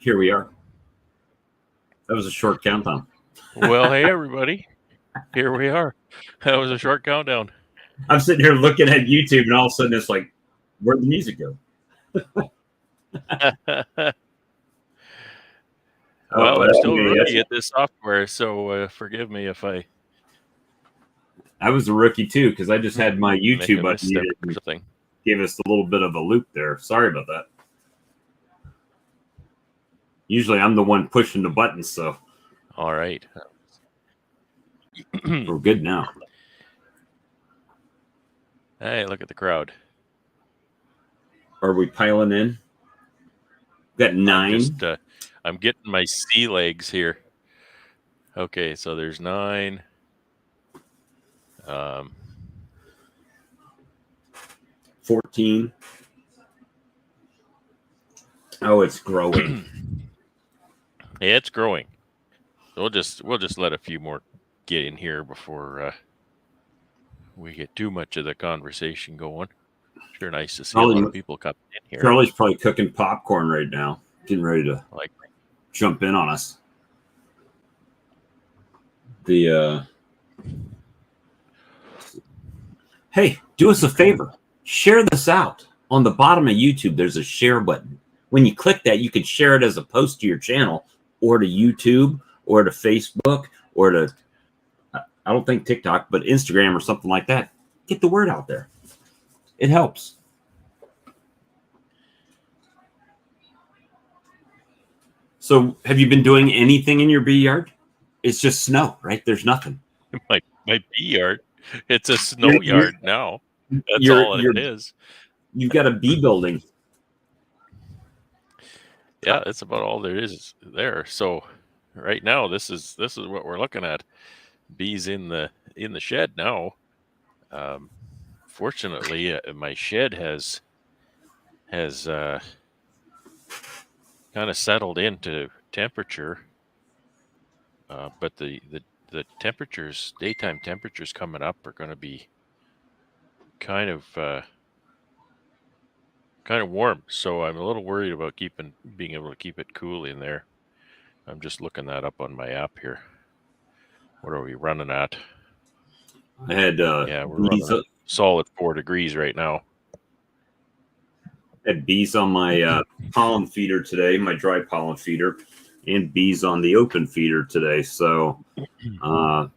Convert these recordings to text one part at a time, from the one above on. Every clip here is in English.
Here we are. That was a short countdown. Well, hey, everybody. Here we are. That was a short countdown. I'm sitting here looking at YouTube, and all of a sudden it's like, where'd the music go? Well, I'm still rookie at this software, so forgive me if I was a rookie, too, because I just had my YouTube make a misstep or something. Gave us a little bit of a loop there. Sorry about that. Usually I'm the one pushing the buttons, so. All right. We're good now. Hey, look at the crowd. Are we piling in? Got 9. I'm getting my sea legs here. Okay, so there's 9. 14. Oh, it's growing. Yeah, it's growing. So we'll just let a few more get in here before we get too much of the conversation going. Sure, nice to see a lot of people coming in here. Cahrlie's probably cooking popcorn right now, getting ready to jump in on us. Hey, do us a favor. Share this out. On the bottom of YouTube, there's a share button. When you click that, you can share it as a post to your channel or to YouTube or to Facebook or to, I don't think TikTok, but Instagram or something like that. Get the word out there. It helps. So have you been doing anything in your bee yard? It's just snow, right? There's nothing. My bee yard. It's a snow yard now. That's all it is. You've got a bee building. Yeah, that's about all there is there. So right now this is what we're looking at. Bees in the shed now. Fortunately, my shed has kind of settled into temperature. But the temperatures, daytime temperatures coming up are going to be kind of warm. So I'm a little worried about being able to keep it cool in there. I'm just looking that up on my app here. What are we running at? I had we're running at solid 4 degrees right now. Had bees on my pollen feeder today, my dry pollen feeder, and bees on the open feeder today. So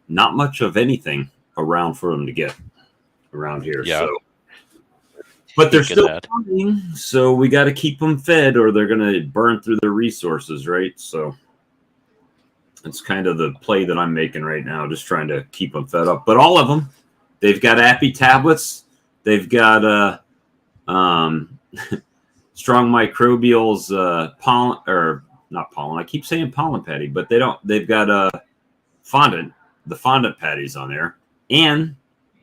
not much of anything around for them to get around here. Yeah. So, but they're still coming, so we got to keep them fed or they're going to burn through their resources, right? So it's kind of the play that I'm making right now, just trying to keep them fed up. But all of them, they've got Appy tablets. They've got strong microbials, pollen, or not pollen. I keep saying pollen patty, but they don't. They've got fondant, the fondant patties on there, and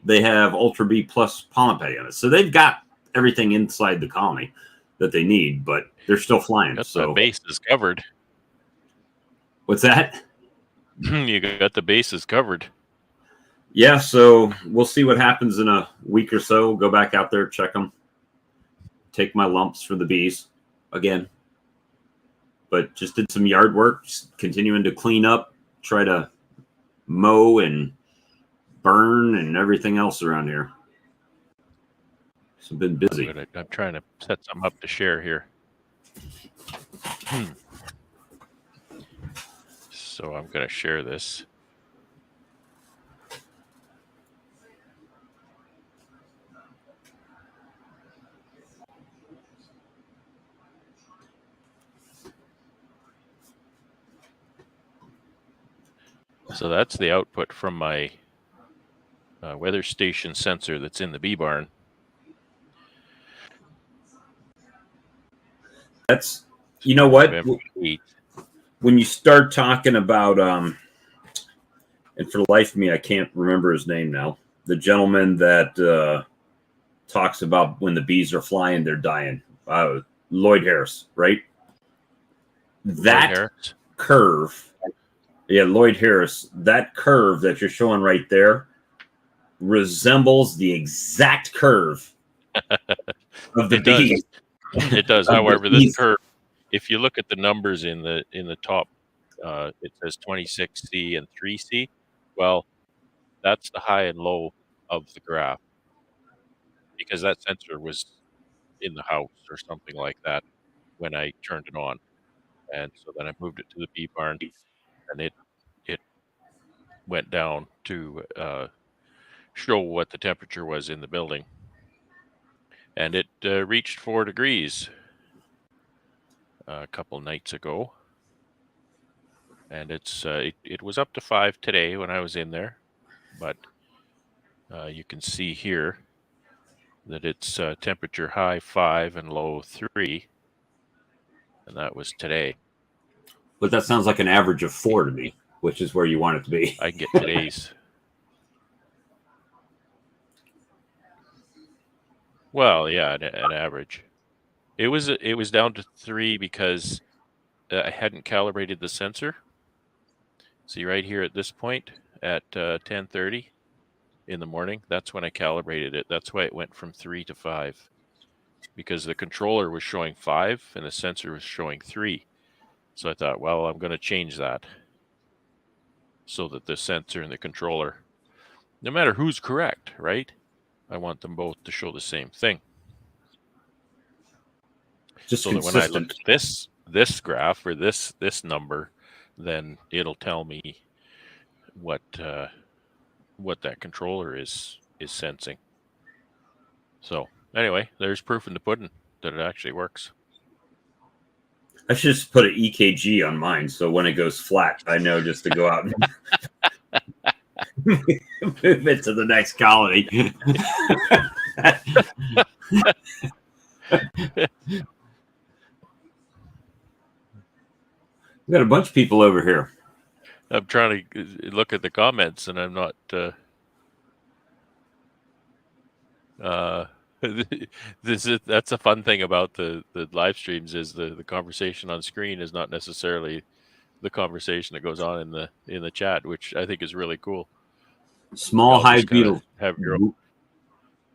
they have Ultra B plus pollen patty on it. So they've got everything inside the colony that they need, but they're still flying. So the base is covered. What's that? You got the bases covered. Yeah, so we'll see what happens in a week or so. We'll go back out there, check them, take my lumps for the bees again. But just did some yard work, just continuing to clean up, try to mow and burn and everything else around here. So I've been busy. I'm trying to set some up to share here. So I'm going to share this. So that's the output from my weather station sensor that's in the bee barn. That's, you know what? When you start talking about, and for the life of me, I can't remember his name now. The gentleman that talks about when the bees are flying, they're dying. Lloyd Harris, right? That curve. Yeah, Lloyd Harris. That curve that you're showing right there resembles the exact curve of the bees. It does. However, this curve if you look at the numbers in the top, it says 26C and 3C. Well, that's the high and low of the graph because that sensor was in the house or something like that when I turned it on. And so then I moved it to the bee barn, and it went down to show what the temperature was in the building. And it reached 4 degrees a couple nights ago. And it was up to 5 today when I was in there. But you can see here that it's temperature high 5 and low 3. And that was today. But that sounds like an average of 4 to me, which is where you want it to be. I can get today's. Well, yeah, an average. It was down to 3 because I hadn't calibrated the sensor. See right here at this point at 10:30 in the morning, that's when I calibrated it. That's why it went from 3 to 5, because the controller was showing 5 and the sensor was showing 3. So I thought, well, I'm going to change that so that the sensor and the controller, no matter who's correct, right? I want them both to show the same thing. Just so consistent. That when I look at this graph or this number, then it'll tell me what that controller is sensing. So anyway, there's proof in the pudding that it actually works. I should just put an EKG on mine, so when it goes flat, I know just to go out and move it to the next colony. We got a bunch of people over here. I'm trying to look at the comments, and I'm not. That's a fun thing about the live streams is the conversation on screen is not necessarily the conversation that goes on in the chat, which I think is really cool. Small hive beetles. Have your own.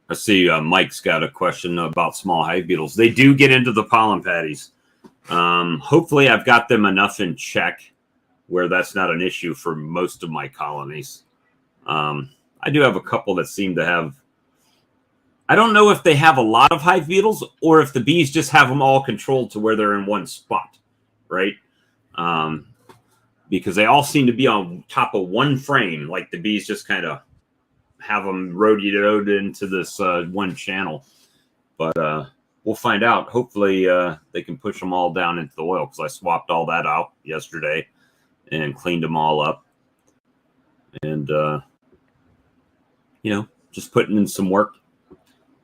I see Mike's got a question about small hive beetles. They do get into the pollen patties. Hopefully I've got them enough in check where that's not an issue for most of my colonies. I do have a couple that seem to have, I don't know if they have a lot of hive beetles or if the bees just have them all controlled to where they're in one spot, right? Because they all seem to be on top of one frame, like the bees just kind of have them rodeoed into this one channel. But we'll find out. Hopefully they can push them all down into the oil, because I swapped all that out yesterday and cleaned them all up. And, just putting in some work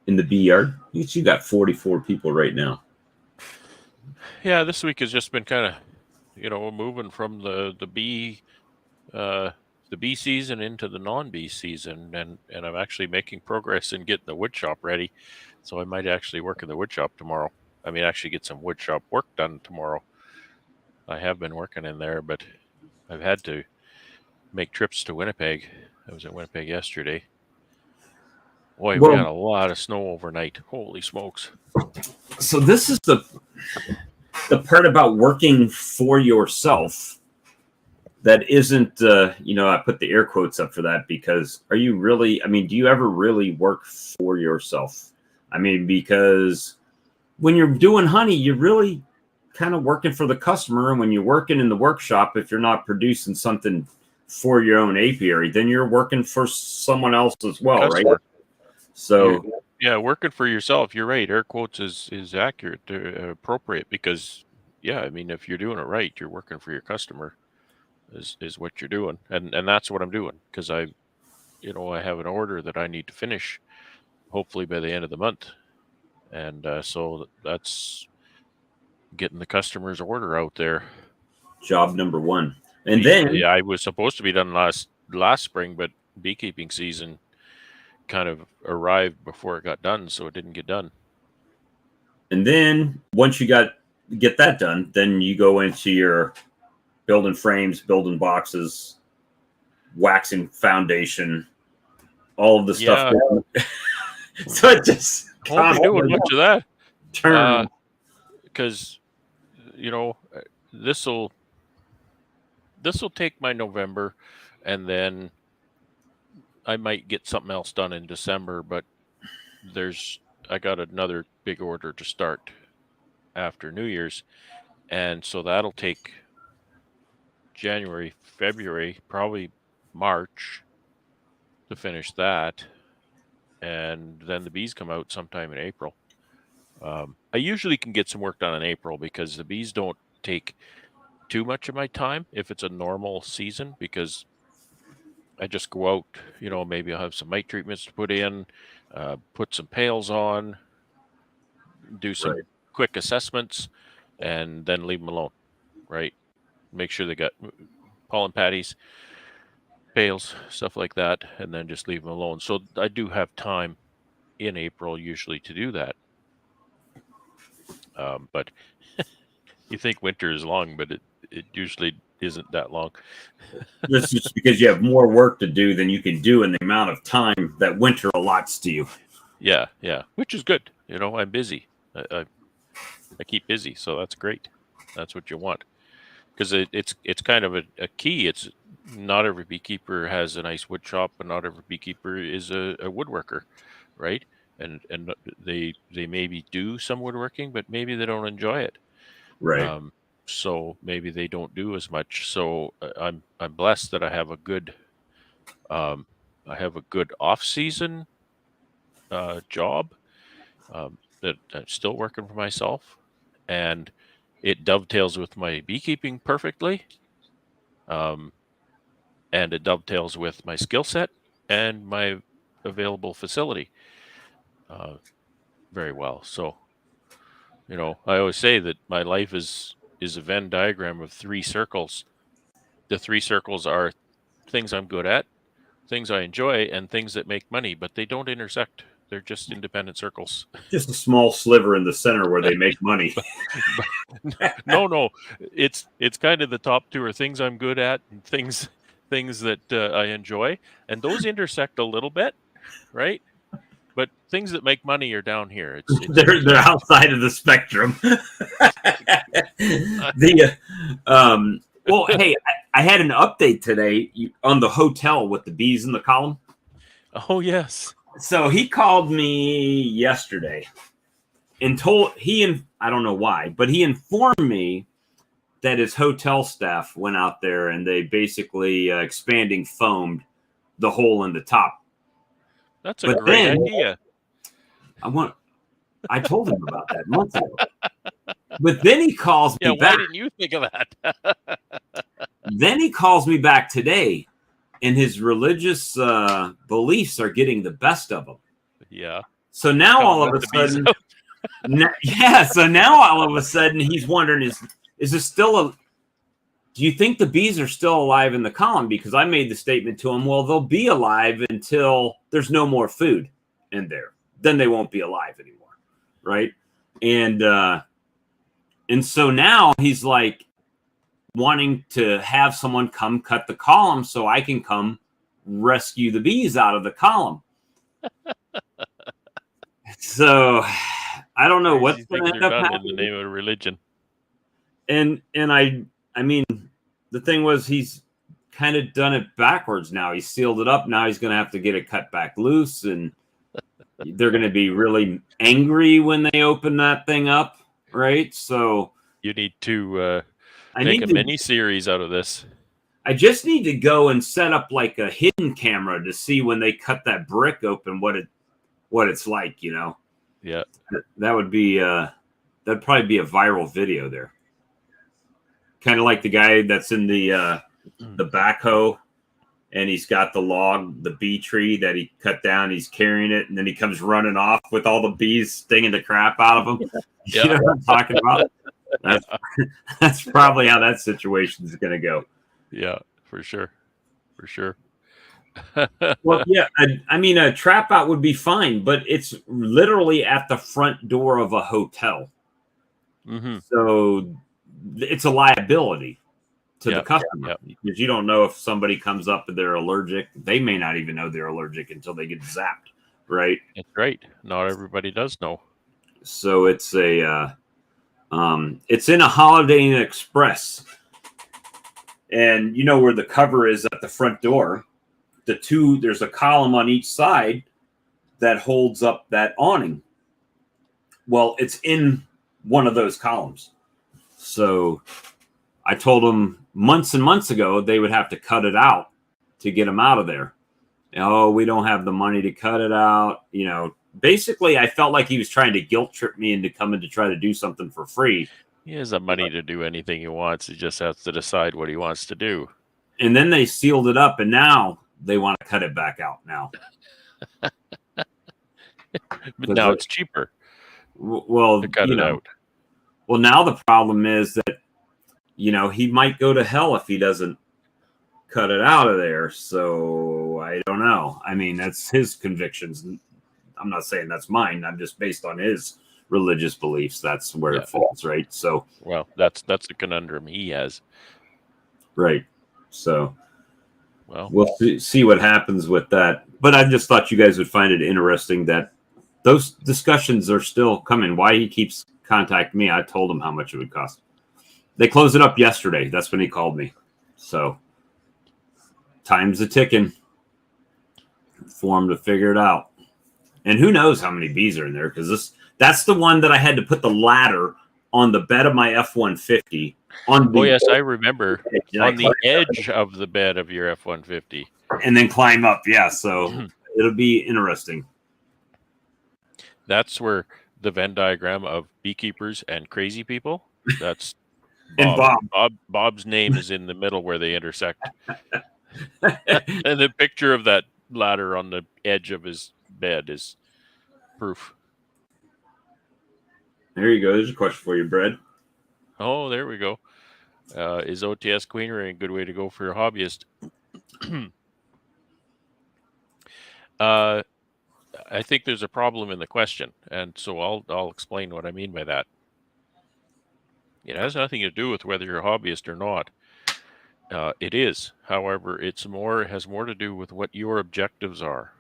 in the bee yard. You got 44 people right now. Yeah, this week has just been kind of, moving from the bee season into the non-bee season, and I'm actually making progress in getting the wood shop ready. So I might actually work in the wood shop tomorrow. I mean, actually get some wood shop work done tomorrow. I have been working in there, but I've had to make trips to Winnipeg. I was at Winnipeg yesterday. Boy, we had a lot of snow overnight. Holy smokes. So this is the part about working for yourself that isn't, I put the air quotes up for that, because do you ever really work for yourself? I mean, because when you're doing honey, you're really kind of working for the customer. And when you're working in the workshop, if you're not producing something for your own apiary, then you're working for someone else as well, customer. Right? So yeah, working for yourself. You're right. Air quotes is accurate, appropriate, because if you're doing it right, you're working for your customer. Is what you're doing, and that's what I'm doing, because I have an order that I need to finish, hopefully by the end of the month, and so that's getting the customer's order out there. Job number one, and then I was supposed to be done last spring, but beekeeping season kind of arrived before it got done, so it didn't get done. And then once you get that done, then you go into your building frames, building boxes, waxing foundation, all of the stuff. So it just won't be doing much of that. Turn Because This'll take my November, and then I might get something else done in December, but I got another big order to start after New Year's, and so that'll take January, February, probably March to finish that, and then the bees come out sometime in April. I usually can get some work done in April because the bees don't take too much of my time if it's a normal season, because I just go out, maybe I'll have some mite treatments to put in, put some pails on, do some quick assessments, and then leave them alone, right? Make sure they got pollen patties, pails, stuff like that, and then just leave them alone. So I do have time in April usually to do that. But you think winter is long, but it usually isn't that long. This is just because you have more work to do than you can do in the amount of time that winter allots to you. Yeah, which is good. I'm busy. I keep busy, so that's great. That's what you want, because it's kind of a key. It's not every beekeeper has a nice wood shop, and not every beekeeper is a woodworker, right? And they maybe do some woodworking, but maybe they don't enjoy it. Right. So maybe they don't do as much. So I'm blessed that I have a good off season job that I'm still working for myself, and it dovetails with my beekeeping perfectly. And it dovetails with my skill set and my available facility very well. So, I always say that my life is a Venn diagram of 3 circles. The 3 circles are things I'm good at, things I enjoy, and things that make money, but they don't intersect. They're just independent circles. Just a small sliver in the center where they make money. No, it's kind of the top 2 are things I'm good at and things that I enjoy, and those intersect a little bit, right? But things that make money are down here. They're outside of the spectrum. Well, hey, I had an update today on the hotel with the bees in the column. Oh, yes. So he called me yesterday and I don't know why, but he informed me that his hotel staff went out there and they basically expanding foamed the hole in the top. That's a great idea. I told him about that months ago. But then he calls me back. Why didn't you think of that? Then he calls me back today, and his religious beliefs are getting the best of him. Yeah. So now all of a sudden, he's wondering, is this still do you think the bees are still alive in the column? Because I made the statement to him, well, they'll be alive until there's no more food in there. Then they won't be alive anymore, right? And so now he's like wanting to have someone come cut the column so I can come rescue the bees out of the column. So I don't know what's going to end up happening in the name of religion. And I mean, the thing was, he's kind of done it backwards now. He sealed it up. Now he's going to have to get it cut back loose, and they're going to be really angry when they open that thing up, right? So you need to make a mini series out of this. I just need to go and set up like a hidden camera to see when they cut that brick open what it's like, Yeah, that would be that'd probably be a viral video there. Kind of like the guy that's in the backhoe, and he's got the bee tree that he cut down. He's carrying it, and then he comes running off with all the bees stinging the crap out of him. Yeah. You know what I'm talking about? That's probably how that situation is going to go. Yeah, for sure. Well, yeah, I mean, a trap out would be fine, but it's literally at the front door of a hotel. Mm-hmm. So it's a liability to the customer because you don't know if somebody comes up and they're allergic. They may not even know they're allergic until they get zapped, right? That's right. Not everybody does know. So it's a It's in a Holiday Inn Express, and you know where the cover is at the front door. There's a column on each side that holds up that awning. Well, it's in one of those columns. So I told them months and months ago they would have to cut it out to get them out of there. Oh, we don't have the money to cut it out. You know, basically, I felt like he was trying to guilt trip me into coming to try to do something for free. He has the money to do anything he wants. He just has to decide what he wants to do. And then they sealed it up, and now they want to cut it back out now. But now it's cheaper. Well, to cut it out. Well, now the problem is that, you know, he might go to hell if he doesn't cut it out of there. So I don't know. I mean, that's his convictions. I'm not saying that's mine. I'm just based on his religious beliefs. That's where it falls, right? So, well, that's the conundrum he has. Right. So, well, we'll see what happens with that. But I just thought you guys would find it interesting that those discussions are still coming. Why he keeps contacting me, I told him how much it would cost. They closed it up yesterday. That's when he called me. So, time's a ticking for him to figure it out. And who knows how many bees are in there, because that's the one that I had to put the ladder on the bed of my F-150. Oh, yes, I remember. On the edge of the bed of your F-150. And then climb up, yeah. So it'll be interesting. That's where the Venn diagram of beekeepers and crazy people, that's Bob. And Bob's name is in the middle where they intersect. And the picture of that ladder on the edge of his bed is proof. There you go. There's a question for you, Brad. Oh, there we go. Is OTS queenery a good way to go for your hobbyist? I think there's a problem in the question, and so I'll explain what I mean by that. It has nothing to do with whether you're a hobbyist or not. It is, however, it has more to do with what your objectives are.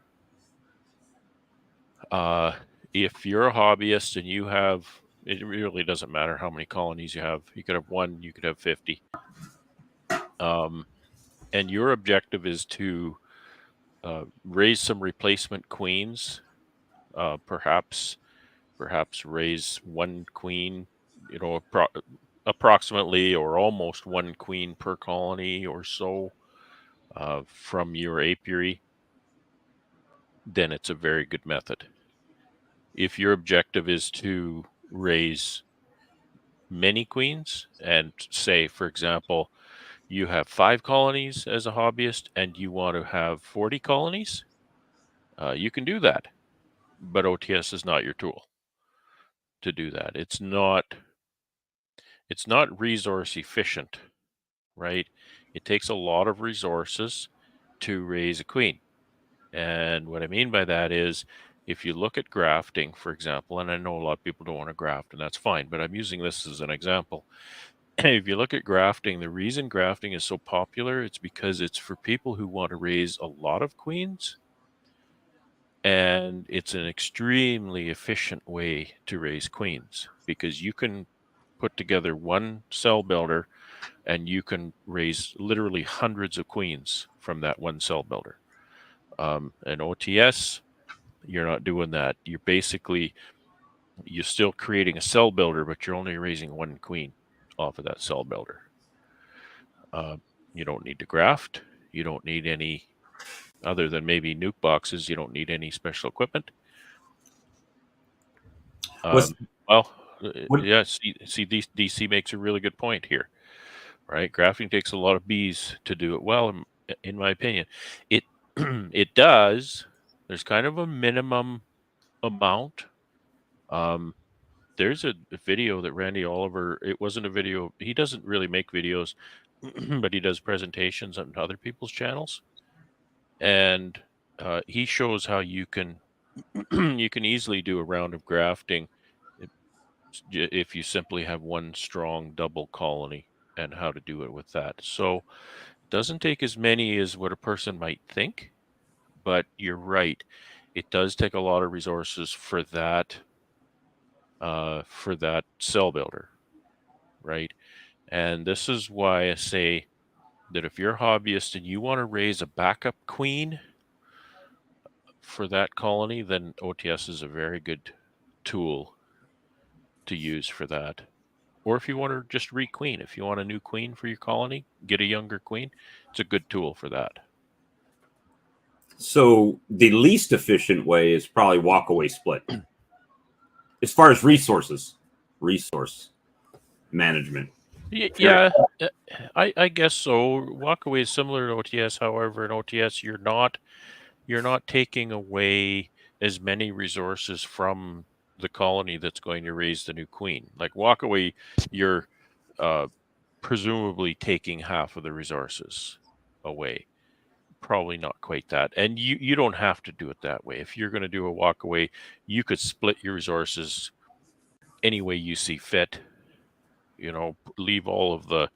If you're a hobbyist and you have, it really doesn't matter how many colonies you have. You could have 1, you could have 50. And your objective is to raise some replacement queens, perhaps raise 1 queen, you know, approximately or almost 1 queen per colony or so from your apiary, then it's a very good method. If your objective is to raise many queens, and say, for example, you have 5 colonies as a hobbyist and you want to have 40 colonies, you can do that. But OTS is not your tool to do that. It's not resource efficient, right? It takes a lot of resources to raise a queen. And what I mean by that is, if you look at grafting, for example, and I know a lot of people don't want to graft, and that's fine, but I'm using this as an example. If you look at grafting, the reason grafting is so popular, it's because it's for people who want to raise a lot of queens, and it's an extremely efficient way to raise queens, because you can put together 1 cell builder and you can raise literally hundreds of queens from that 1 cell builder. And OTS, you're not doing that. You're still creating a cell builder, but you're only raising 1 queen off of that cell builder. You don't need to graft. You don't need any, other than maybe nuke boxes, you don't need any special equipment. Yeah, see, DC makes a really good point here, right? Grafting takes a lot of bees to do it well, in my opinion. It does. There's kind of a minimum amount. There's a video that Randy Oliver, it wasn't a video, he doesn't really make videos, but he does presentations on other people's channels. And he shows how you can easily do a round of grafting if you simply have 1 strong double colony, and how to do it with that. So it doesn't take as many as what a person might think, but you're right. It does take a lot of resources for that cell builder. right? And this is why I say that if you're a hobbyist and you want to raise a backup queen for that colony, then OTS is a very good tool to use for that. Or if you want to just requeen, if you want a new queen for your colony, get a younger queen, it's a good tool for that. So the least efficient way is probably walk-away split. As far as resource management. Yeah, I guess so. Walkaway is similar to OTS. However, in OTS, you're not taking away as many resources from the colony that's going to raise the new queen. Like walkaway, you're presumably taking half of the resources away. Probably not quite that. And you don't have to do it that way. If you're going to do a walkaway, you could split your resources any way you see fit. Leave all of the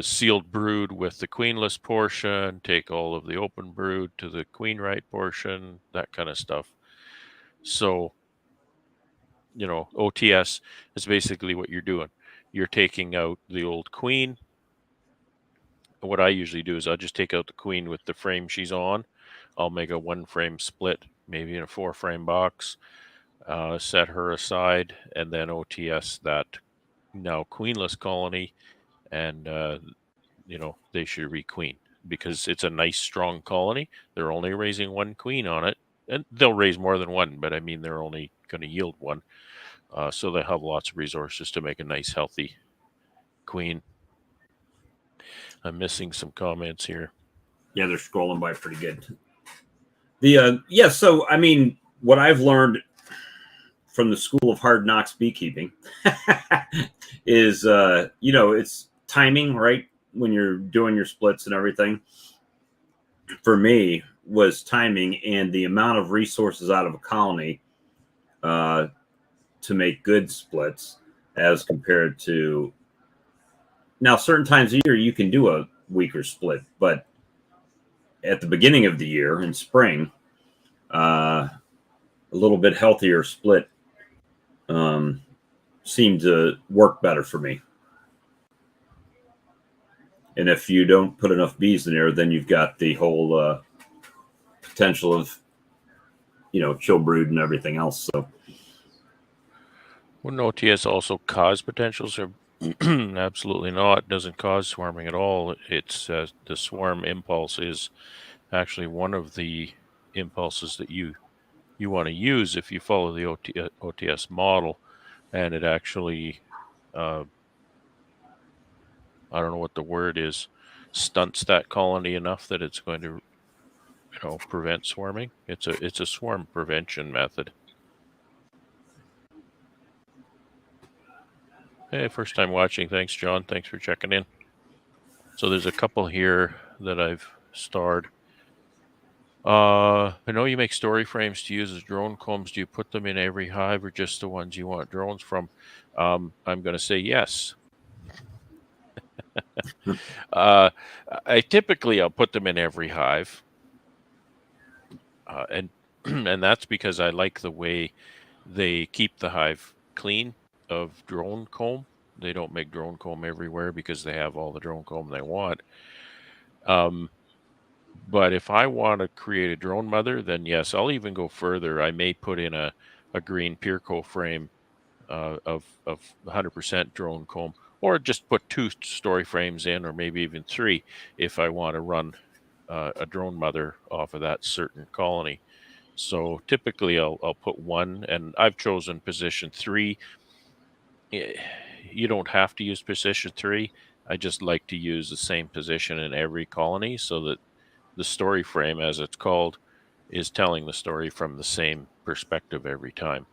sealed brood with the queenless portion, take all of the open brood to the queen right portion, that kind of stuff. So, OTS is basically what you're doing. You're taking out the old queen. What I usually do is I'll just take out the queen with the frame she's on. I'll make a 1-frame split, maybe in a 4-frame box, set her aside, and then OTS that now queenless colony, and they should requeen because it's a nice strong colony. They're only raising 1 queen on it, and they'll raise more than 1, but I mean they're only going to yield 1, so they have lots of resources to make a nice healthy queen. I'm missing some comments here. Yeah, they're scrolling by pretty good. So I mean, what I've learned from the School of Hard Knocks beekeeping is it's timing, right? When you're doing your splits and everything. For me, was timing and the amount of resources out of a colony to make good splits as compared to now certain times of year you can do a weaker split, but at the beginning of the year in spring, a little bit healthier split seemed to work better for me. And if you don't put enough bees in there, then you've got the whole potential of chill brood and everything else. So wouldn't OTS also cause potentials? Or absolutely not. It doesn't cause swarming at all. It's the swarm impulse is actually one of the impulses that you want to use if you follow the OTS model, and it actually I don't know what the word is, stunts that colony enough that it's going to prevent swarming. It's a swarm prevention method. Hey, first time watching. Thanks, John. Thanks for checking in. So there's a couple here that I've starred. I know you make story frames to use as drone combs. Do you put them in every hive or just the ones you want drones from? I'm going to say yes. I'll put them in every hive. And that's because I like the way they keep the hive clean of drone comb. They don't make drone comb everywhere because they have all the drone comb they want. But if I want to create a drone mother, then yes, I'll even go further. I may put in a green Pierco frame of 100% drone comb, or just put 2 story frames in, or maybe even 3 if I want to run a drone mother off of that certain colony. So typically I'll put 1, and I've chosen position 3. You don't have to use position 3. I just like to use the same position in every colony so that the story frame, as it's called, is telling the story from the same perspective every time.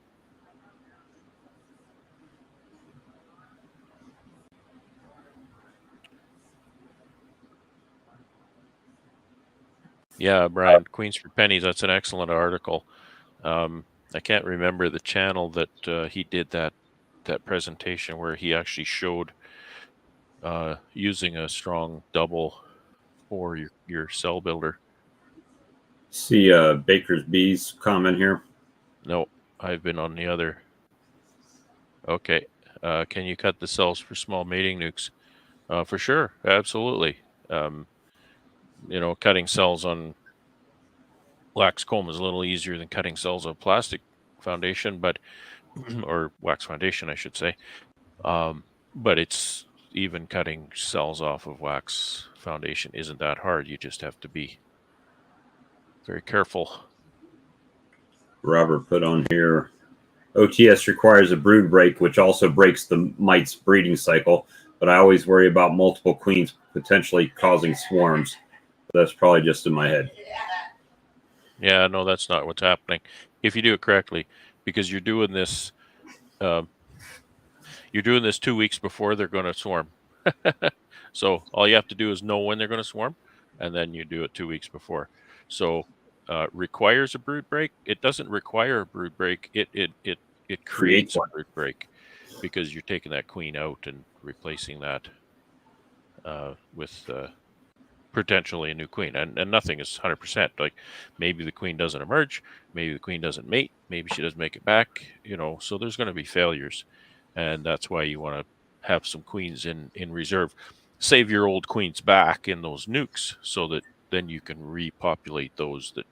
Yeah, Brian, Queens for Pennies, that's an excellent article. I can't remember the channel that he did that presentation where he actually showed using a strong double for your cell builder. See Baker's Bees comment here. No, I've been on the other. Okay, Can you cut the cells for small mating nukes? For sure, absolutely. Cutting cells on wax comb is a little easier than cutting cells on plastic foundation, but or wax foundation, I should say. But it's even cutting cells off of wax foundation isn't that hard. You just have to be very careful. Robert put on here, OTS requires a brood break, which also breaks the mite's breeding cycle. But I always worry about multiple queens potentially causing swarms. That's probably just in my head. Yeah, no, that's not what's happening. If you do it correctly, because you're doing this 2 weeks before they're going to swarm. So all you have to do is know when they're going to swarm, and then you do it 2 weeks before. So requires a brood break. It doesn't require a brood break. It creates a brood break because you're taking that queen out and replacing that with potentially a new queen, and nothing is 100%. Like maybe the queen doesn't emerge, maybe the queen doesn't mate, maybe she doesn't make it back. So there's going to be failures, and that's why you want to have some queens in reserve. Save your old queens back in those nukes so that then you can repopulate those that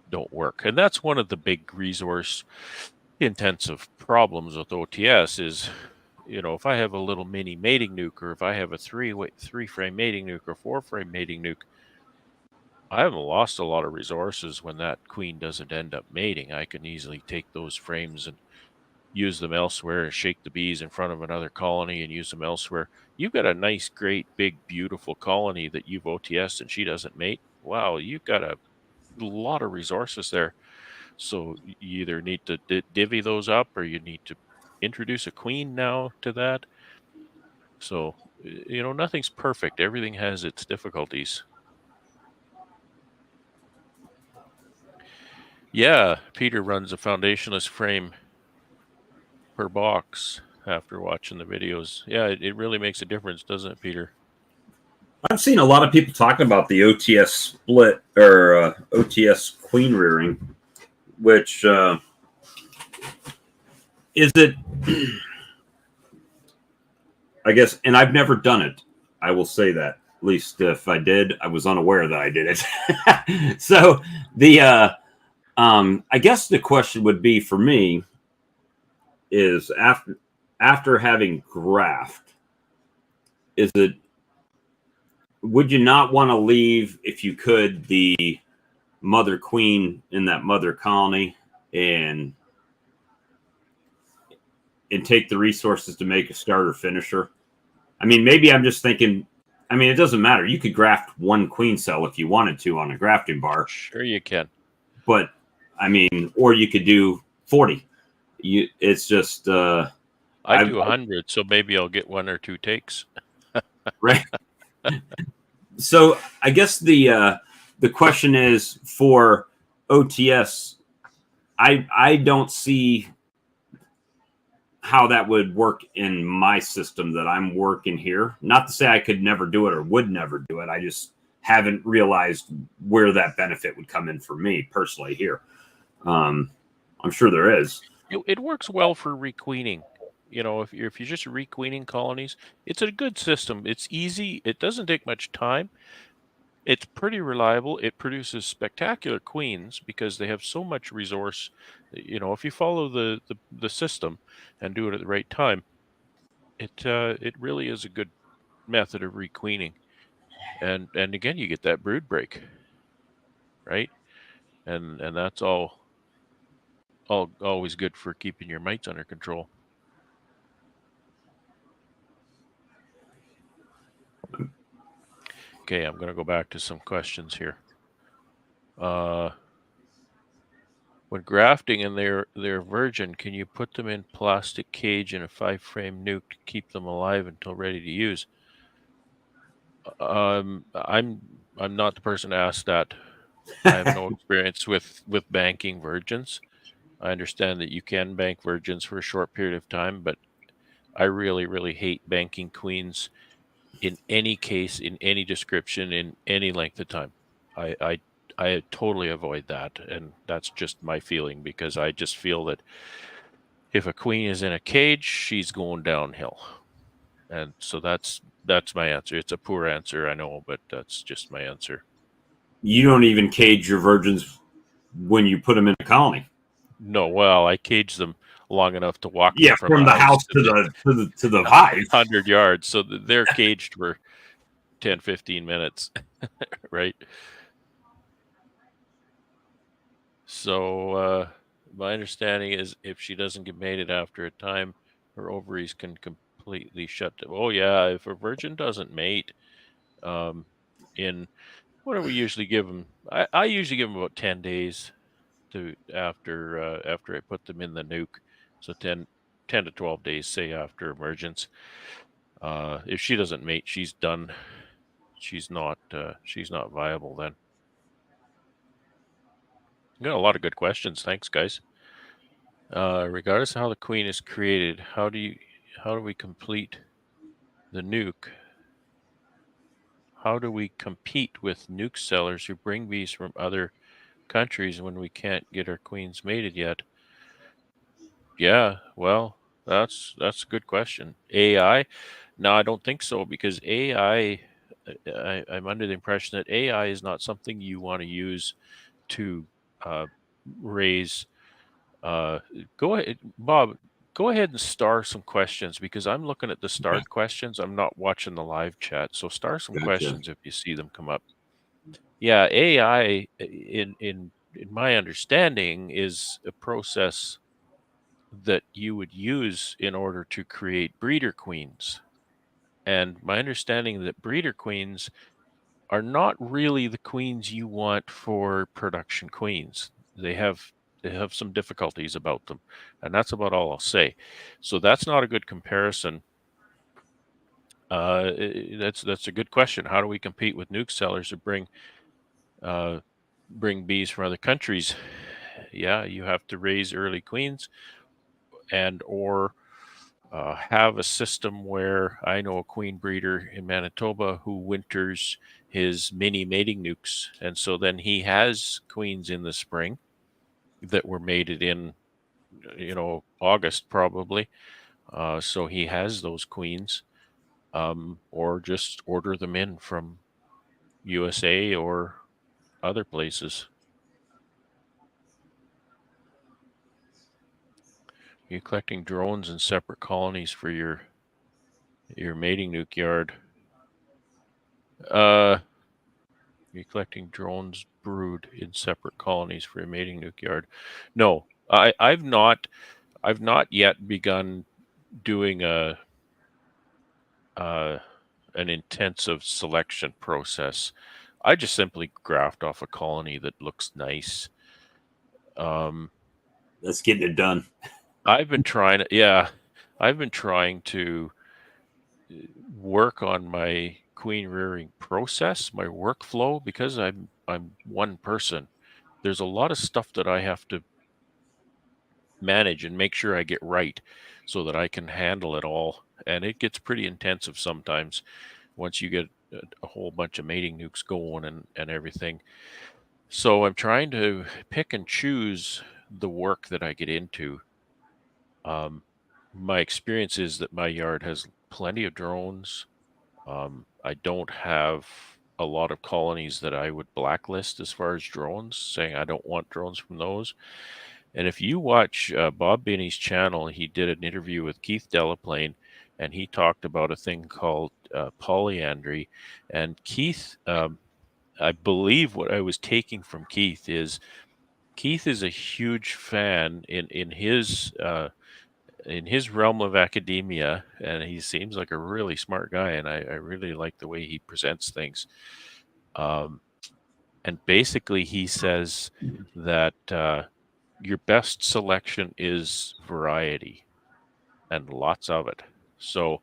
don't work. And that's one of the big resource intensive problems with OTS is, if I have a little mini mating nuke, or if I have a three frame mating nuke or 4-frame mating nuke, I haven't lost a lot of resources when that queen doesn't end up mating. I can easily take those frames and use them elsewhere and shake the bees in front of another colony and use them elsewhere. You've got a nice, great, big, beautiful colony that you've OTS'd and she doesn't mate. Wow, you've got a lot of resources there. So you either need to divvy those up, or you need to introduce a queen now to that. So, nothing's perfect. Everything has its difficulties. Yeah, Peter runs a foundationless frame per box after watching the videos. Yeah, it really makes a difference, doesn't it, Peter? I've seen a lot of people talking about the OTS split or OTS queen rearing, which is it? I guess, and I've never done it. I will say that. At least if I did, I was unaware that I did it. So I guess the question would be for me is after having graft, would you not want to leave, if you could, the mother queen in that mother colony and take the resources to make a starter finisher? I mean, maybe I'm just thinking, it doesn't matter. You could graft one queen cell if you wanted to on a grafting bar. Sure you can. But, or you could do 40. It's just... I do 100, so maybe I'll get 1 or 2 takes. Right. So I guess the question is for OTS, I don't see how that would work in my system that I'm working here. Not to say I could never do it or would never do it. I just haven't realized where that benefit would come in for me personally here. I'm sure there is. It works well for requeening. If you're just requeening colonies, it's a good system. It's easy. It doesn't take much time. It's pretty reliable. It produces spectacular queens because they have so much resource. If you follow the system and do it at the right time, it really is a good method of requeening. And again, you get that brood break, right? And that's always good for keeping your mites under control. Okay, I'm going to go back to some questions here. When grafting and they're virgin, can you put them in plastic cage in a 5-frame nuke to keep them alive until ready to use? I'm not the person to ask that. I have no experience with banking virgins. I understand that you can bank virgins for a short period of time, but I really, really hate banking queens in any case, in any description, in any length of time. I totally avoid that, and that's just my feeling, because I just feel that If a queen is in a cage, she's going downhill. And so that's my answer. It's a poor answer, I know, but that's just my answer. You don't even cage your virgins when you put them in a colony. No, well, I cage them long enough to walk them Yeah, from from the the house house to to the hive. 100 yards. So they're caged for 10, 15 minutes, right? So my understanding is if she doesn't get mated after a time, her ovaries can completely shut down. Oh, yeah, if a virgin doesn't mate, in what do we usually give them? I usually give them about 10 days to after I put them in the nuke. So 10 to 12 days, say, after emergence. If she doesn't mate, she's done. She's not viable then. Got a lot of good questions. Thanks, guys. Regardless of how the queen is created, how do we complete the nuke? How do we compete with nuke sellers who bring bees from other countries when we can't get our queens mated yet? Yeah, well, that's a good question. AI? No, I don't think so, because AI, I'm under the impression that AI is not something you want to use to raise. Go ahead, Bob. Go ahead and star some questions, because I'm looking at the starred questions. I'm not watching the live chat. So star some Gotcha. questions if you see them come up. Yeah, AI, in my understanding, is a process that you would use in order to create breeder queens. And my understanding that breeder queens are not really the queens you want for production queens. They have some difficulties about them, and that's about all I'll say. So that's not a good comparison. That's a good question. How do we compete with nuke sellers who bring bees from other countries? Yeah, you have to raise early queens, and or have a system where I know a queen breeder in Manitoba who winters his mini mating nukes. And so then he has queens in the spring that were mated in, August probably. So he has those queens, or just order them in from USA or other places. You're collecting drones in separate colonies for your mating nuke yard. You're collecting drones brood in separate colonies for a mating nuke yard. No, I've not yet begun doing an intensive selection process. I just simply graft off a colony that looks nice. That's getting it done. I've been trying to work on my queen rearing process, my workflow, because I'm one person. There's a lot of stuff that I have to manage and make sure I get right so that I can handle it all. And it gets pretty intensive sometimes once you get a whole bunch of mating nukes going and everything. So I'm trying to pick and choose the work that I get into. My experience is that my yard has plenty of drones. I don't have a lot of colonies that I would blacklist as far as drones, saying I don't want drones from those. And if you watch Bob Binney's channel, he did an interview with Keith Delaplane, and he talked about a thing called polyandry. And Keith, I believe what I was taking from Keith is a huge fan in his realm of academia, and he seems like a really smart guy, and I really like the way he presents things. And basically, he says that your best selection is variety, and lots of it. So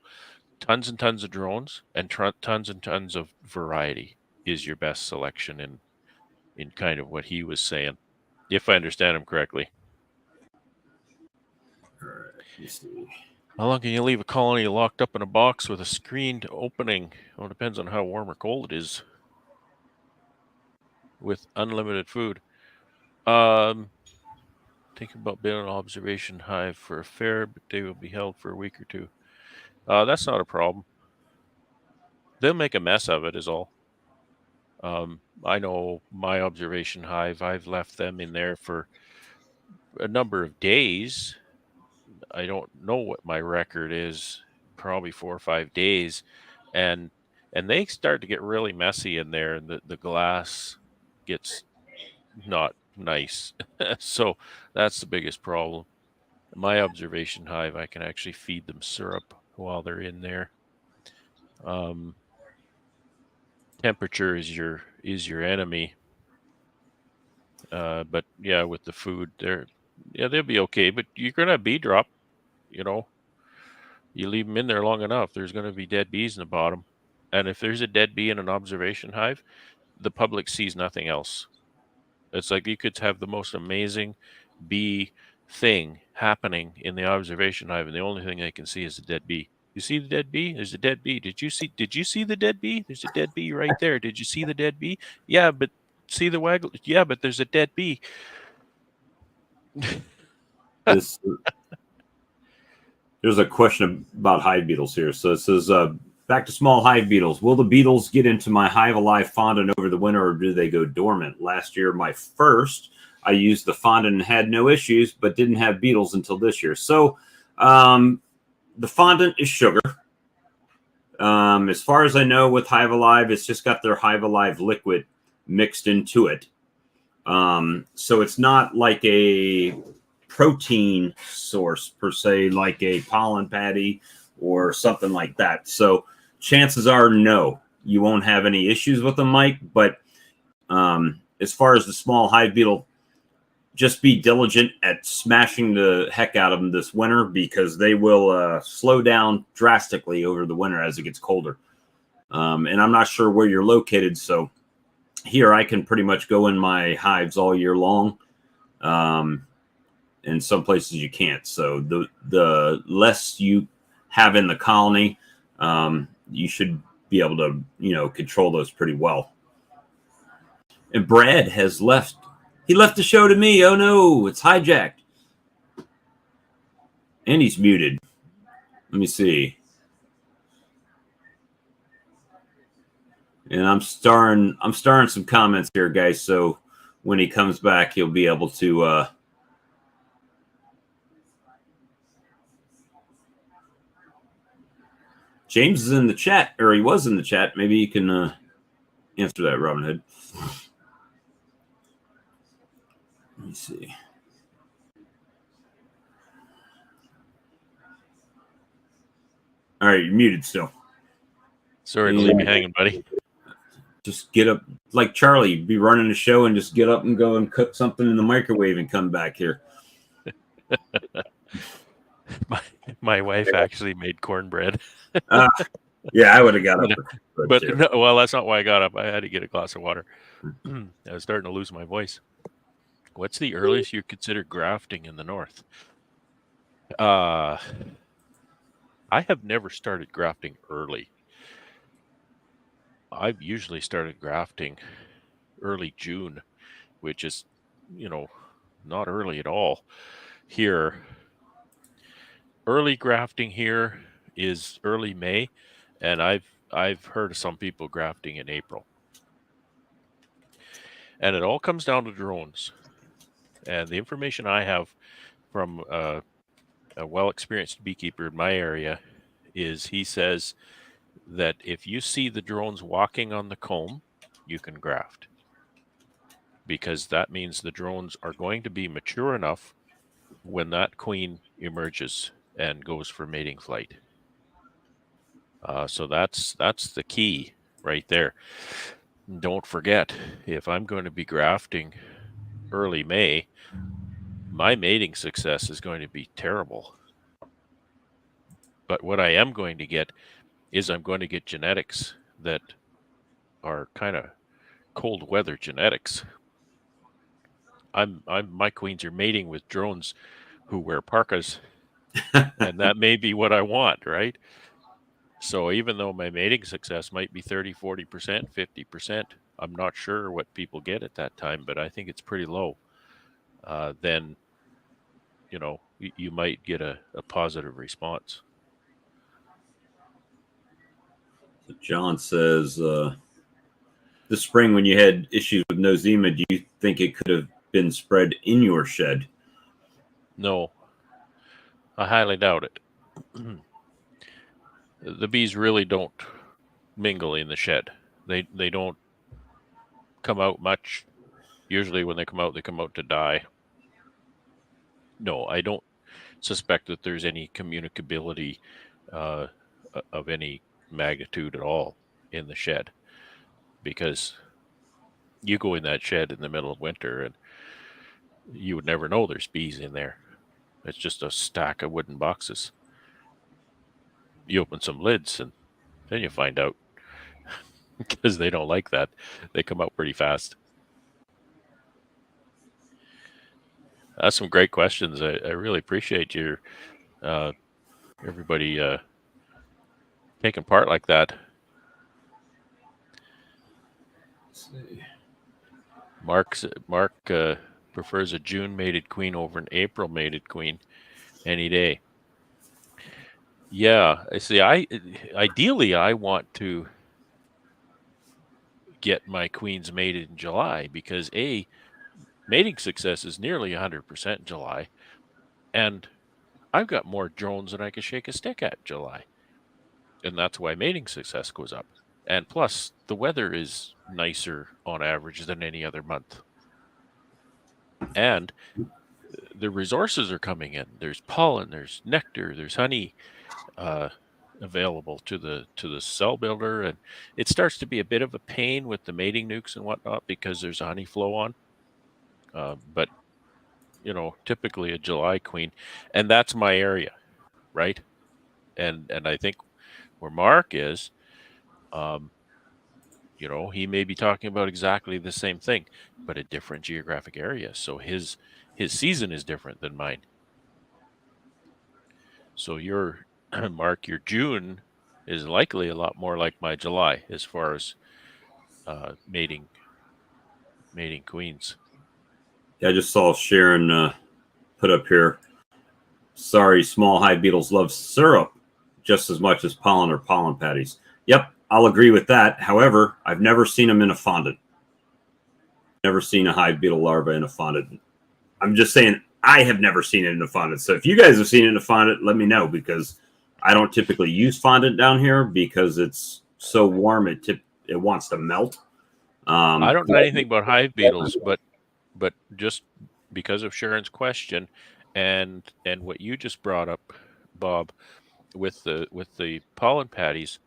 tons and tons of drones and tons and tons of variety is your best selection in kind of what he was saying, if I understand him correctly. All right, let's see. How long can you leave a colony locked up in a box with a screened opening? Well, it depends on how warm or cold it is. With unlimited food. think about building an observation hive for a fair, but they will be held for a week or two. That's not a problem. They'll make a mess of it is all. I know my observation hive, I've left them in there for a number of days. I don't know what my record is, probably 4 or 5 days. And they start to get really messy in there, and the glass gets not nice. So that's the biggest problem. My observation hive, I can actually feed them syrup while they're in there. Temperature is your enemy. But yeah, with the food, they'll be okay. But you're gonna have bee drop. You know, you leave them in there long enough, there's gonna be dead bees in the bottom. And if there's a dead bee in an observation hive, the public sees nothing else. It's like you could have the most amazing bee thing happening in the observation hive, and the only thing they can see is a dead bee. You see the dead bee? There's a dead bee. Did you see the dead bee? There's a dead bee right there. Did you see the dead bee? Yeah, but see the waggle? Yeah, but there's a dead bee. There's a question about hive beetles here. So it says, back to small hive beetles. Will the beetles get into my hive alive fondant over the winter, or do they go dormant? Last year, my first, I used the fondant and had no issues, but didn't have beetles until this year. So the fondant is sugar. As far as I know, with Hive Alive, it's just got their Hive Alive liquid mixed into it. So it's not like a protein source per se, like a pollen patty or something like that. So chances are, no, you won't have any issues with them, Mike. But as far as the small hive beetle, just be diligent at smashing the heck out of them this winter, because they will slow down drastically over the winter as it gets colder. And I'm not sure where you're located. So here I can pretty much go in my hives all year long. In some places you can't. So the less you have in the colony, you should be able to, control those pretty well. And Brad has left. He left the show to me. Oh no, it's hijacked. And he's muted. Let me see. And I'm starring some comments here, guys. So when he comes back, he'll be able to James is in the chat, or he was in the chat. Maybe you can answer that, Robin Hood. Let me see. All right, you're muted still. Sorry to leave you hanging, buddy. Just get up, like Charlie, be running the show and just get up and go and cook something in the microwave and come back here. My wife actually made cornbread. Yeah, I would have got up. But no, well, that's not why I got up. I had to get a glass of water. I was starting to lose my voice. What's the earliest you consider grafting in the north? I have never started grafting early. I've usually started grafting early June, which is, not early at all. Here, early grafting here is early May, and I've heard of some people grafting in April. And it all comes down to drones. And the information I have from a well-experienced beekeeper in my area is he says that if you see the drones walking on the comb, you can graft. Because that means the drones are going to be mature enough when that queen emerges and goes for mating flight. So that's the key right there. Don't forget, if I'm going to be grafting early May, my mating success is going to be terrible. But what I am going to get is I'm going to get genetics that are kind of cold weather genetics. My queens are mating with drones who wear parkas, and that may be what I want, right? So even though my mating success might be 30, 40%, 50%, I'm not sure what people get at that time, but I think it's pretty low. Then you might get a positive response. John says, this spring when you had issues with nosema, do you think it could have been spread in your shed? No, I highly doubt it. The bees really don't mingle in the shed. They don't come out much. Usually when they come out to die. No, I don't suspect that there's any communicability of any magnitude at all in the shed, because you go in that shed in the middle of winter and you would never know there's bees in there. It's just a stack of wooden boxes. You open some lids and then you find out, because they don't like that. They come out pretty fast. That's some great questions. I really appreciate your everybody taking part like that. Let's see. Mark prefers a June mated queen over an April mated queen any day. Yeah, I see. Ideally I want to get my queens mated in July, because mating success is nearly 100% in July, and I've got more drones than I can shake a stick at in July, and that's why mating success goes up. And plus, the weather is nicer on average than any other month, and the resources are coming in. There's pollen, there's nectar, there's honey available to the cell builder, and it starts to be a bit of a pain with the mating nukes and whatnot because there's a honey flow on. But typically a July queen, and that's my area, right? And I think where Mark is, he may be talking about exactly the same thing, but a different geographic area. So his season is different than mine. So your Mark, your June is likely a lot more like my July as far as mating queens. Yeah, I just saw Sharon put up here. Sorry, small hive beetles love syrup just as much as pollen or pollen patties. Yep, I'll agree with that. However, I've never seen them in a fondant. Never seen a hive beetle larva in a fondant. I'm just saying I have never seen it in a fondant. So if you guys have seen it in a fondant, let me know, because I don't typically use fondant down here because it's so warm it wants to melt. I don't know anything about hive beetles, but just because of Sharon's question and what you just brought up, Bob, with the pollen patties,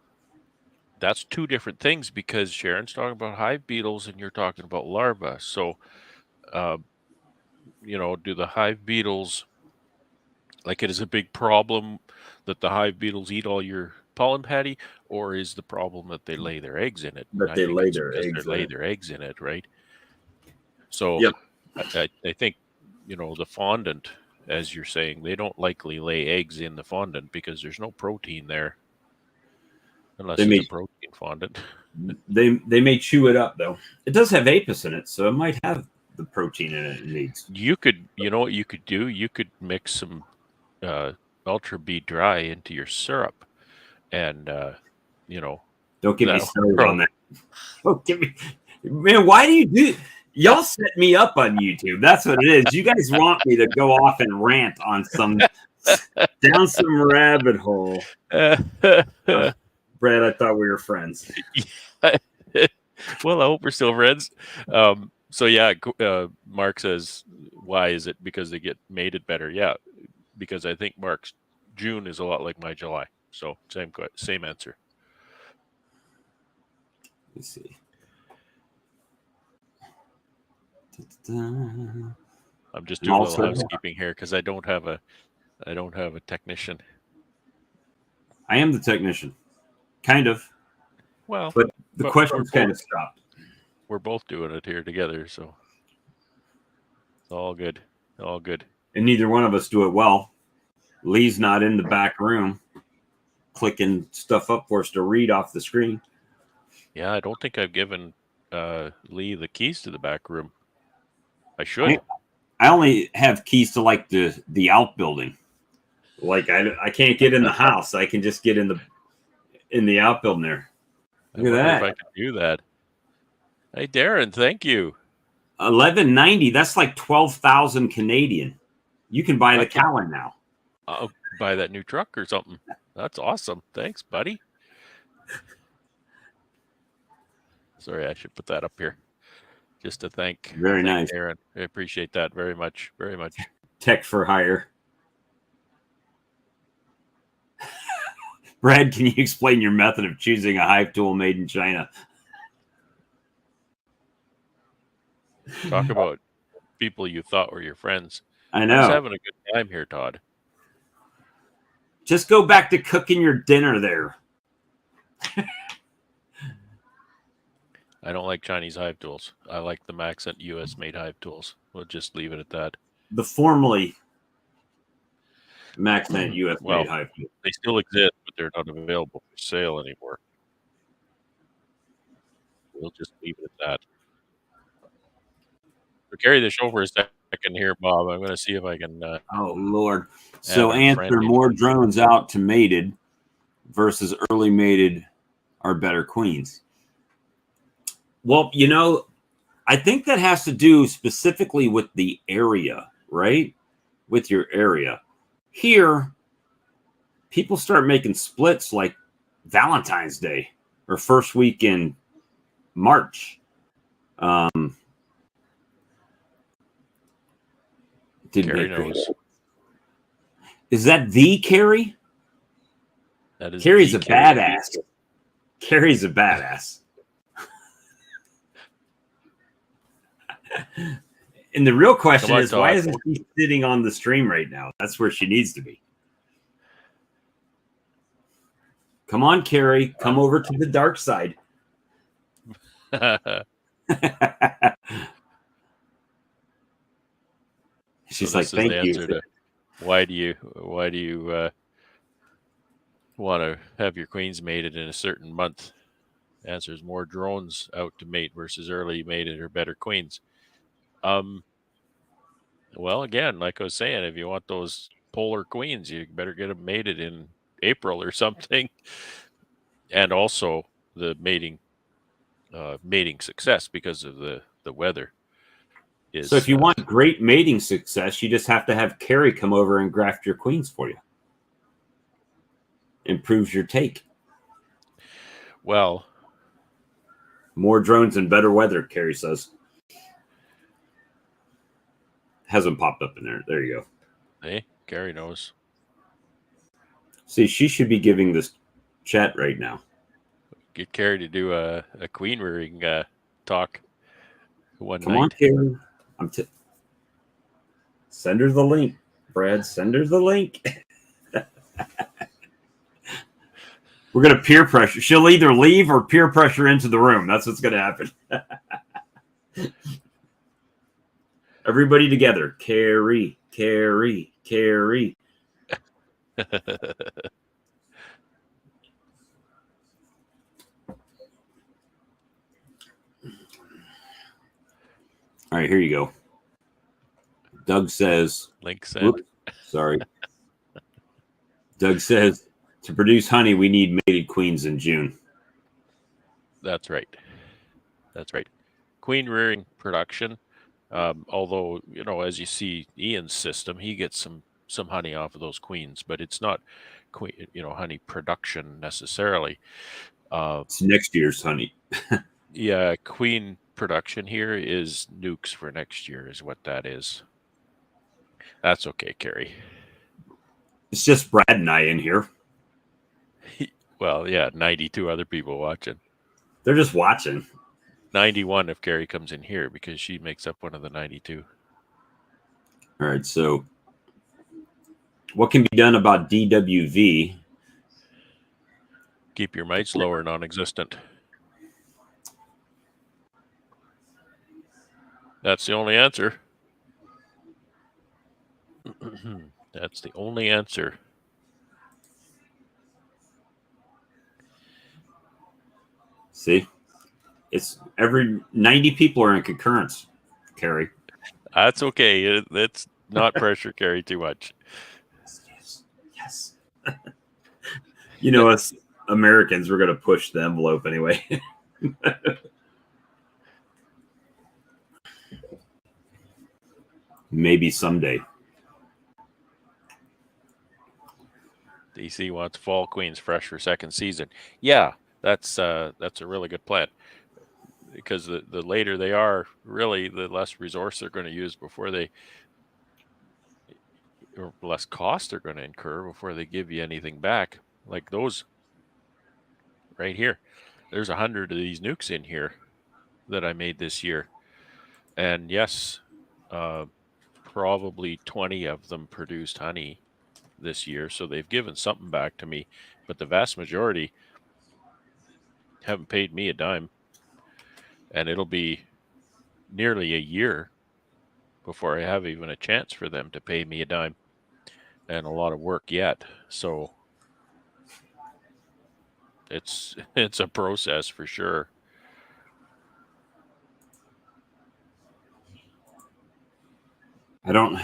that's two different things, because Sharon's talking about hive beetles and you're talking about larvae. So, do the hive beetles, like, it is a big problem that the hive beetles eat all your pollen patty, or is the problem that they lay their eggs in it? That they lay their eggs they lay their eggs in it, right? So, yep. I think, the fondant, as you're saying, they don't likely lay eggs in the fondant because there's no protein there, unless it's a protein fondant. They may chew it up, though. It does have apis in it, so it might have the protein in it needs. You know what you could do? You could mix some Ultra B dry into your syrup, and don't get me started on that. Don't get me, man. Why do you do? Y'all set me up on YouTube. That's what it is. You guys want me to go off and rant on down some rabbit hole. Brad, I thought we were friends. Well, I hope we're still friends. So yeah, Mark says, why is it? Because they get mated better. Yeah, because I think Mark's June is a lot like my July. So same answer. Let's see. I'm just doing a little housekeeping here because I don't have a technician. I am the technician, kind of. Well, but the questions kind of stopped. We're both doing it here together, so it's all good. All good. And neither one of us do it well. Lee's not in the back room clicking stuff up for us to read off the screen. Yeah, I don't think I've given Lee the keys to the back room. I should. I only have keys to like the outbuilding. Like I can't get in the house. I can just get in the outbuilding there. Look at that. If I can do that. Hey, Darren, thank you. 1190. That's like 12,000 Canadian. You can buy the Cahrlie now. I'll buy that new truck or something. That's awesome. Thanks, buddy. Sorry, I should put that up here. Just to thank nice, Aaron. I appreciate that very much. Very much. Tech for hire. Brad, can you explain your method of choosing a hive tool made in China? Talk about people you thought were your friends. I know. I'm just having a good time here, Todd. Just go back to cooking your dinner there. I don't like Chinese hive tools. I like the Accent US-made hive tools. We'll just leave it at that. The formerly Accent US-made hive tools. They still exist, but they're not available for sale anymore. We'll just leave it at that. So carry the show for a second here, Bob. I'm going to see if I can. Oh, Lord. So answer more drones out to mated versus early mated are better queens. Well, you know, I think that has to do specifically with the area, right? With your area. Here, people start making splits like Valentine's Day or first week in March. Carrie knows. Is that the Carrie? That is Carrie's a badass. Carrie's a badass. And the real question is, why isn't she sitting on the stream right now? That's where she needs to be. Come on, Carrie. Come over to the dark side. She's like, thank you. Why do you want to have your queens mated in a certain month? The answer is more drones out to mate versus early mated or better queens. Well, again, like I was saying, if you want those polar queens, you better get them mated in April or something. And also the mating success because of the weather. So if you want great mating success, you just have to have Carrie come over and graft your queens for you. Improves your take. Well, more drones and better weather, Carrie says. Hasn't popped up in there. There you go. Hey, Carrie knows. See, she should be giving this chat right now. Get Carrie to do a queen rearing talk one night. Come on, Carrie. Send her the link, Brad. Send her the link. We're going to peer pressure. She'll either leave or peer pressure into the room. That's what's going to happen. Everybody together. Carrie, Carrie, Carrie. All right, here you go. Doug says. Link said. Whoops, sorry. Doug says, to produce honey, we need mated queens in June. That's right. That's right. Queen rearing production. Although, you know, as you see Ian's system, he gets some honey off of those queens, but it's not queen, honey production necessarily. It's next year's honey. Yeah, queen production here is nukes for next year is what that is. That's okay, Carrie. It's just Brad and I in here. Well, yeah, 92 other people watching. They're just watching. 91 if Carrie comes in here because she makes up one of the 92. All right, so what can be done about DWV? Keep your mites lower, non-existent. That's the only answer. That's the only answer. See? It's every 90 people are in concurrence, Carrie. That's okay. It's not pressure carry too much. Yes. You know, us Americans, we're going to push the envelope anyway. Maybe someday. DC wants fall queens fresh for second season. Yeah, that's a really good plan, because the later they are, really, the less resource they're going to use before they, or less cost they're going to incur before they give you anything back. Like those right here, there's 100 of these nukes in here that I made this year, and yes, probably 20 of them produced honey this year, so they've given something back to me, but the vast majority haven't paid me a dime, and it'll be nearly a year before I have even a chance for them to pay me a dime, and a lot of work yet. So it's a process for sure. I don't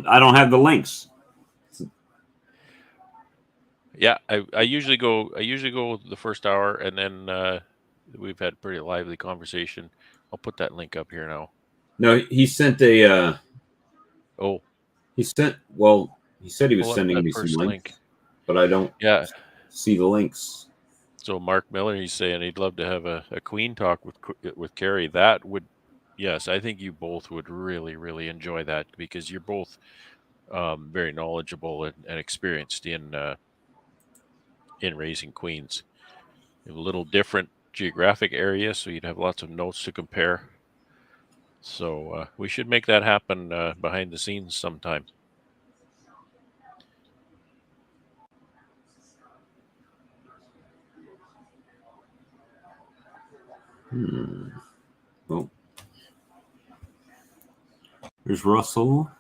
have the links. Yeah, I usually go the first hour, and then we've had a pretty lively conversation. I'll put that link up here now. No, he sent a Oh, he said he was sending me some links, link, but I don't see the links. So Mark Miller, he's saying he'd love to have a queen talk with Cahrlie. That would, yes, I think you both would really, really enjoy that, because you're both very knowledgeable and experienced in raising queens. You have a little different geographic area, so you'd have lots of notes to compare. So we should make that happen behind the scenes sometime. Well, there's Russell.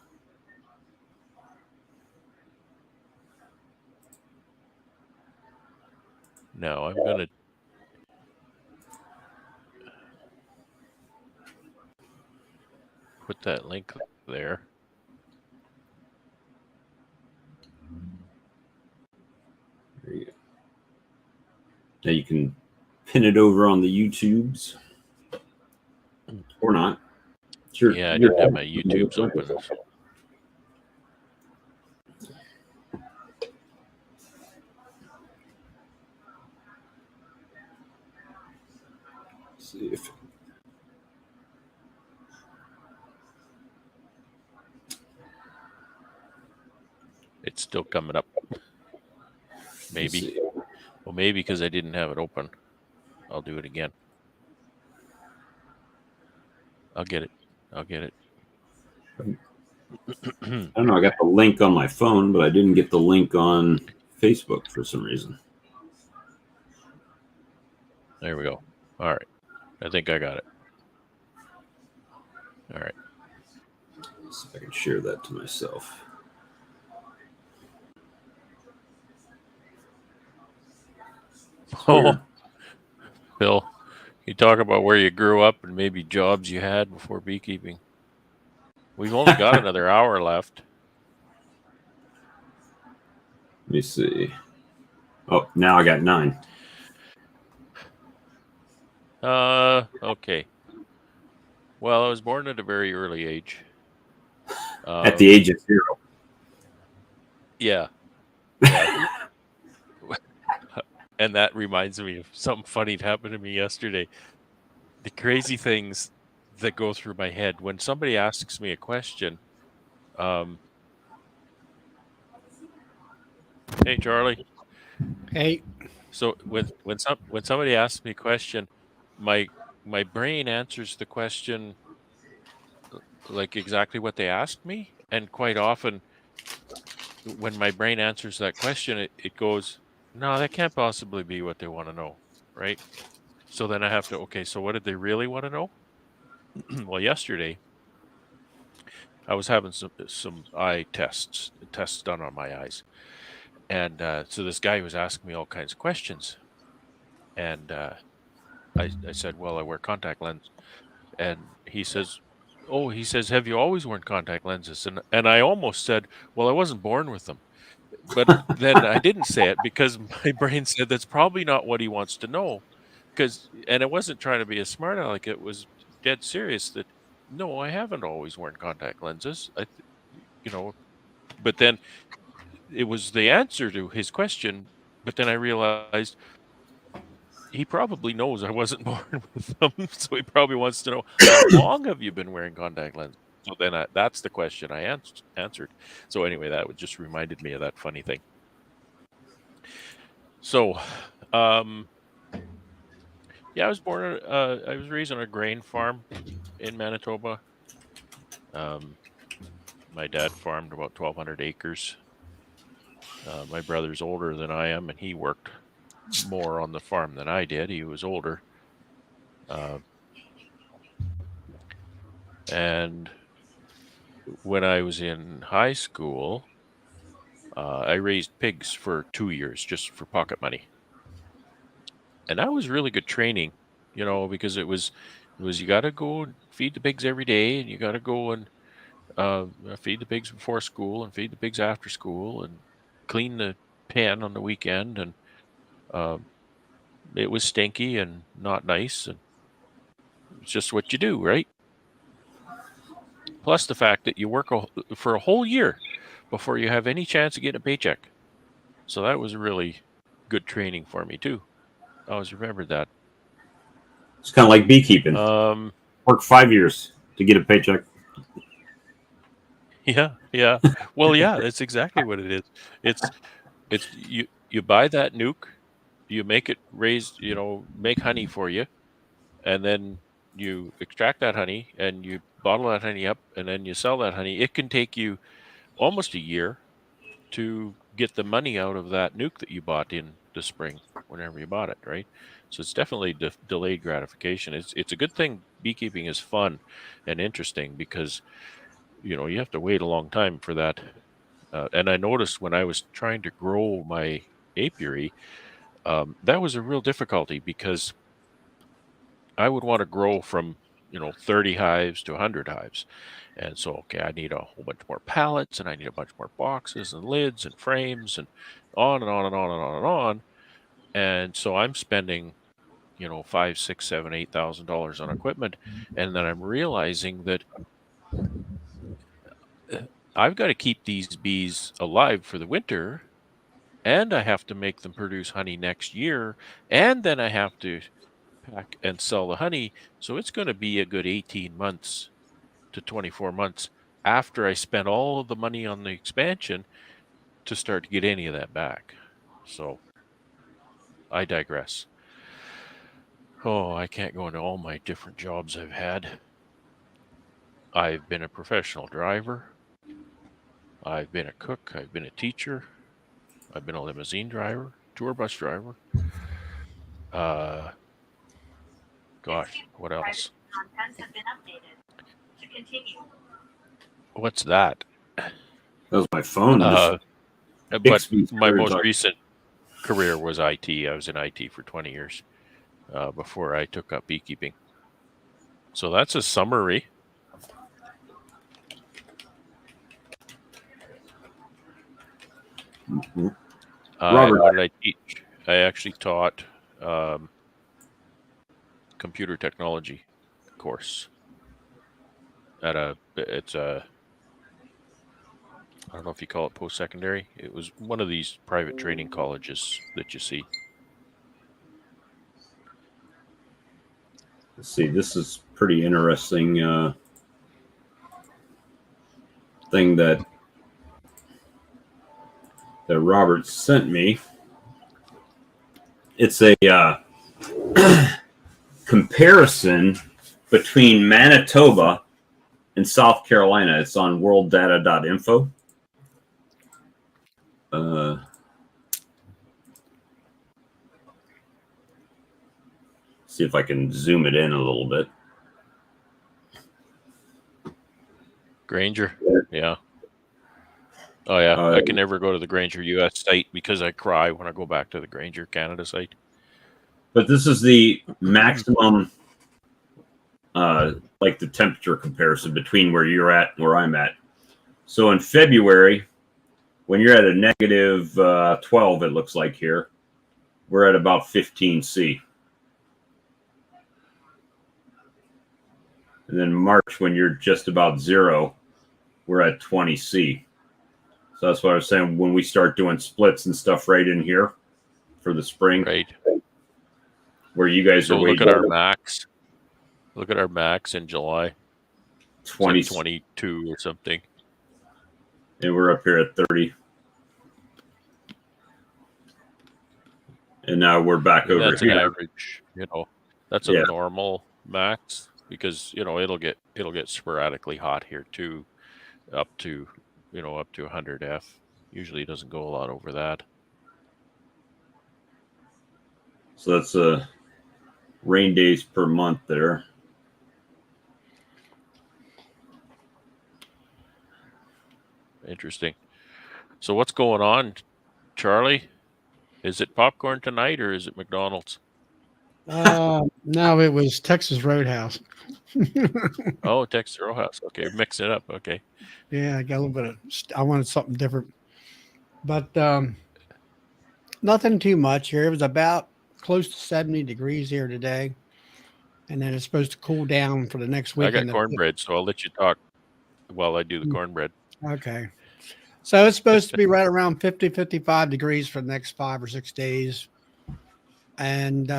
Now I'm going to put that link there. There you go. Now you can pin it over on the YouTubes, or not. Sure. Yeah, I didn't have my YouTubes open. See if it's still coming up. Maybe. Well, maybe because I didn't have it open. I'll do it again. I'll get it. I don't know. I got the link on my phone, but I didn't get the link on Facebook for some reason. There we go. All right. I think I got it. All right. See if I can share that to myself. Oh, Bill, you talk about where you grew up and maybe jobs you had before beekeeping. We've only got another hour left. Let me see. Oh, now I got 9. Okay. Well, I was born at a very early age. At the age of 0. Yeah. And that reminds me of something funny that happened to me yesterday. The crazy things that go through my head when somebody asks me a question. Hey, Charlie. Hey. So when somebody asks me a question, my brain answers the question like exactly what they asked me, and quite often when my brain answers that question, it goes, no, that can't possibly be what they want to know, right? So then I have to, okay, so what did they really want to know? Well, yesterday I was having some eye tests done on my eyes, and so this guy was asking me all kinds of questions, and I said, well, I wear contact lens, and he says, oh, he says, have you always worn contact lenses? And I almost said, well, I wasn't born with them. But then I didn't say it because my brain said that's probably not what he wants to know. And I wasn't trying to be a smart aleck. It was dead serious that no, I haven't always worn contact lenses. But then it was the answer to his question. But then I realized he probably knows I wasn't born with them, so he probably wants to know how long have you been wearing contact lenses. So then that's the question I answered. So anyway, just reminded me of that funny thing. So, yeah, I was raised on a grain farm in Manitoba. My dad farmed about 1,200 acres. My brother's older than I am, and he worked more on the farm than I did. He was older. And when I was in high school, I raised pigs for 2 years just for pocket money. And that was really good training, because it was you got to go and feed the pigs every day, and you got to go and feed the pigs before school and feed the pigs after school and clean the pen on the weekend. And it was stinky and not nice. And it's just what you do, right? Plus the fact that you work for a whole year before you have any chance of getting a paycheck. So that was really good training for me too. I always remembered that. It's kind of like beekeeping. Work 5 years to get a paycheck. Yeah. Well, yeah, that's exactly what it is. It's you buy that nuke, you make it raise, make honey for you, and then you extract that honey and you bottle that honey up, and then you sell that honey. It can take you almost a year to get the money out of that nuke that you bought in the spring, whenever you bought it, right? So it's definitely delayed gratification. It's a good thing. Beekeeping is fun and interesting because you have to wait a long time for that. And I noticed when I was trying to grow my apiary, that was a real difficulty because I would want to grow from 30 hives to 100 hives. And so, okay, I need a whole bunch more pallets, and I need a bunch more boxes and lids and frames and on and on and on and on and on. And so I'm spending, $5,000, $6,000, $7,000, $8,000 on equipment. And then I'm realizing that I've got to keep these bees alive for the winter, and I have to make them produce honey next year, and then I have to pack and sell the honey. So it's going to be a good 18 months to 24 months after I spent all of the money on the expansion to start to get any of that back. So I digress. Oh, I can't go into all my different jobs I've had. I've been a professional driver. I've been a cook. I've been a teacher. I've been a limousine driver, tour bus driver. Gosh, what else? Content have been updated. To continue. What's that? That was my phone. But my most recent career was IT. I was in IT for 20 years before I took up beekeeping. So that's a summary. Mm-hmm. Robert, what did I teach? I actually taught computer technology course at I don't know if you call it post-secondary. It was one of these private training colleges that you see. Let's see, this is pretty interesting thing that Robert sent me. It's a comparison between Manitoba and South Carolina. It's on worlddata.info. See if I can zoom it in a little bit. Granger, yeah. Oh, yeah. I can never go to the Granger US site because I cry when I go back to the Granger Canada site. But this is the maximum like the temperature comparison between where you're at and where I'm at. So in February, when you're at a negative 12, it looks like here, we're at about 15 C. And then March, when you're just about 0, we're at 20 C. So that's what I was saying. When we start doing splits and stuff right in here for the spring, Right. where you guys So are way look at our down, max. Look at our max in July. 20, 22 or something. and we're up here at 30. And now we're back And over that's here. an average, that's a Yeah. normal max because it'll get sporadically hot here too, up to 100 F. Usually it doesn't go a lot over that. So that's rain days per month there. Interesting. So what's going on, Cahrlie? Is it popcorn tonight or is it McDonald's? No, it was Texas Roadhouse. Oh, Texas Roadhouse. Okay, mix it up. Okay. Yeah, I got a little bit of. I wanted something different, but nothing too much here. It was about close to 70 degrees here today, and then it's supposed to cool down for the next week. I got cornbread, so I'll let you talk while I do the cornbread. Okay. So it's supposed to be right around 50, 55 degrees for the next 5 or 6 days. And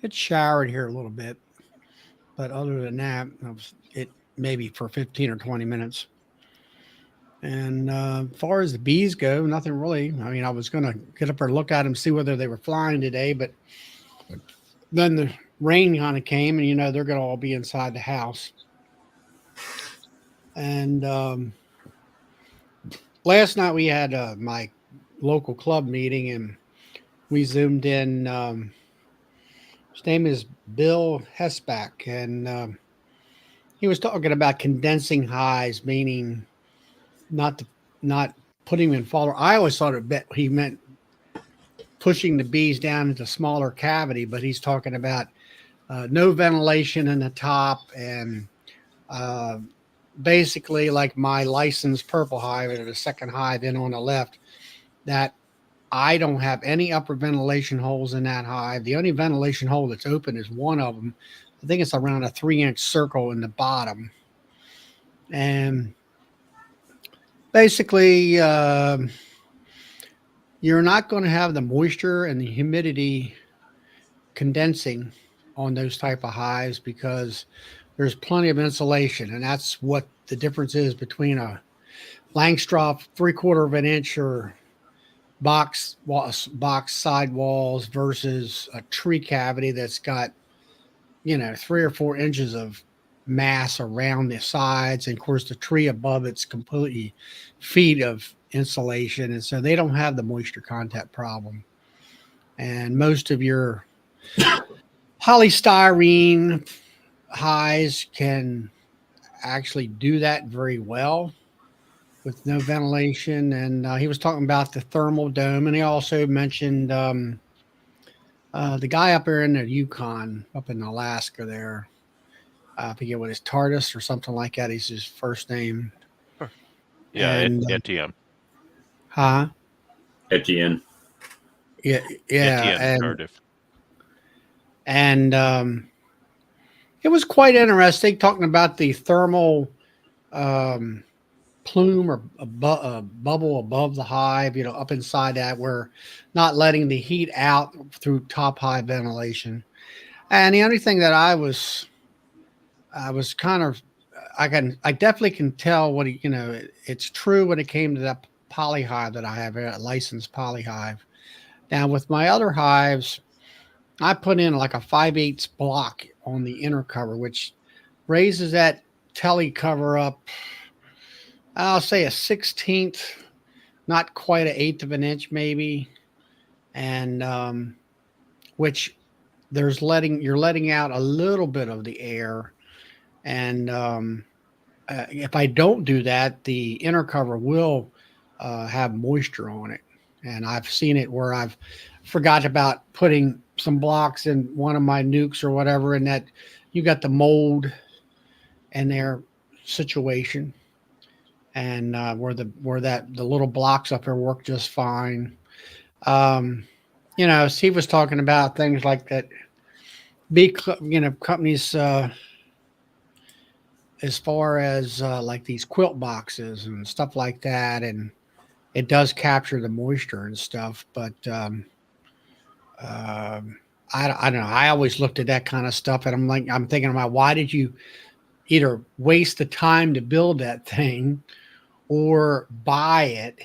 it showered here a little bit. But other than that, it maybe for 15 or 20 minutes. And as far as the bees go, nothing really. I mean, I was going to get up there and look at them, see whether they were flying today. But then the rain kind of came and, they're going to all be inside the house. And last night we had my local club meeting and we zoomed in. His name is Bill Hesback, and he was talking about condensing hives, meaning not putting them in follower. I always thought he meant pushing the bees down into smaller cavity, but he's talking about no ventilation in the top and basically like my licensed purple hive or the second hive in on the left, that I don't have any upper ventilation holes in that hive. The only ventilation hole that's open is one of them. I think it's around a 3-inch circle in the bottom. And basically, you're not going to have the moisture and the humidity condensing on those type of hives because there's plenty of insulation. And that's what the difference is between a Langstroth 3/4 of an inch or box side walls versus a tree cavity that's got 3 or 4 inches of mass around the sides, and of course the tree above it's completely feet of insulation, and so they don't have the moisture contact problem. And most of your polystyrene hives can actually do that very well with no ventilation. And he was talking about the thermal dome, and he also mentioned the guy up there in the Yukon, up in Alaska there. I forget what his Tardis or something like that is his first name. Yeah, and, Etienne. Huh? Etienne. Yeah, Etienne Cardiff. And it was quite interesting talking about the thermal plume or a bubble above the hive, up inside that, where not letting the heat out through top hive ventilation. And the only thing that I definitely can tell what it's true when it came to that poly hive that I have, a licensed poly hive. Now with my other hives, I put in like a 5/8 block on the inner cover, which raises that telly cover up, I'll say a 1/16, not quite an 1/8 of an inch maybe. And which you're letting out a little bit of the air. And if I don't do that, the inner cover will have moisture on it. And I've seen it where I've forgot about putting some blocks in one of my nukes or whatever, and that you got the mold and their situation, and where the little blocks up there work just fine. Steve was talking about things like that. Companies as far as like these quilt boxes and stuff like that, and it does capture the moisture and stuff. But I don't know. I always looked at that kind of stuff, and I'm thinking about, why did you either waste the time to build that thing or buy it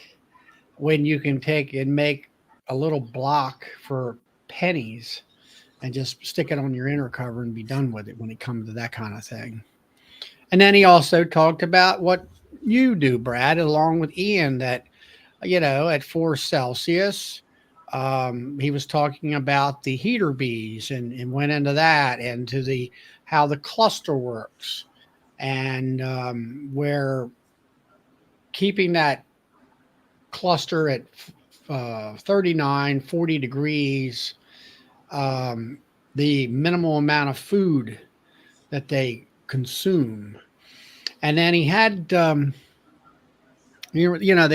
when you can take and make a little block for pennies and just stick it on your inner cover and be done with it when it comes to that kind of thing. And then he also talked about what you do, Brad, along with Ian, that, at 4 Celsius, he was talking about the heater bees and went into that, and to how the cluster works, and where keeping that cluster at 39, 40 degrees, the minimal amount of food that they consume. And then he had, they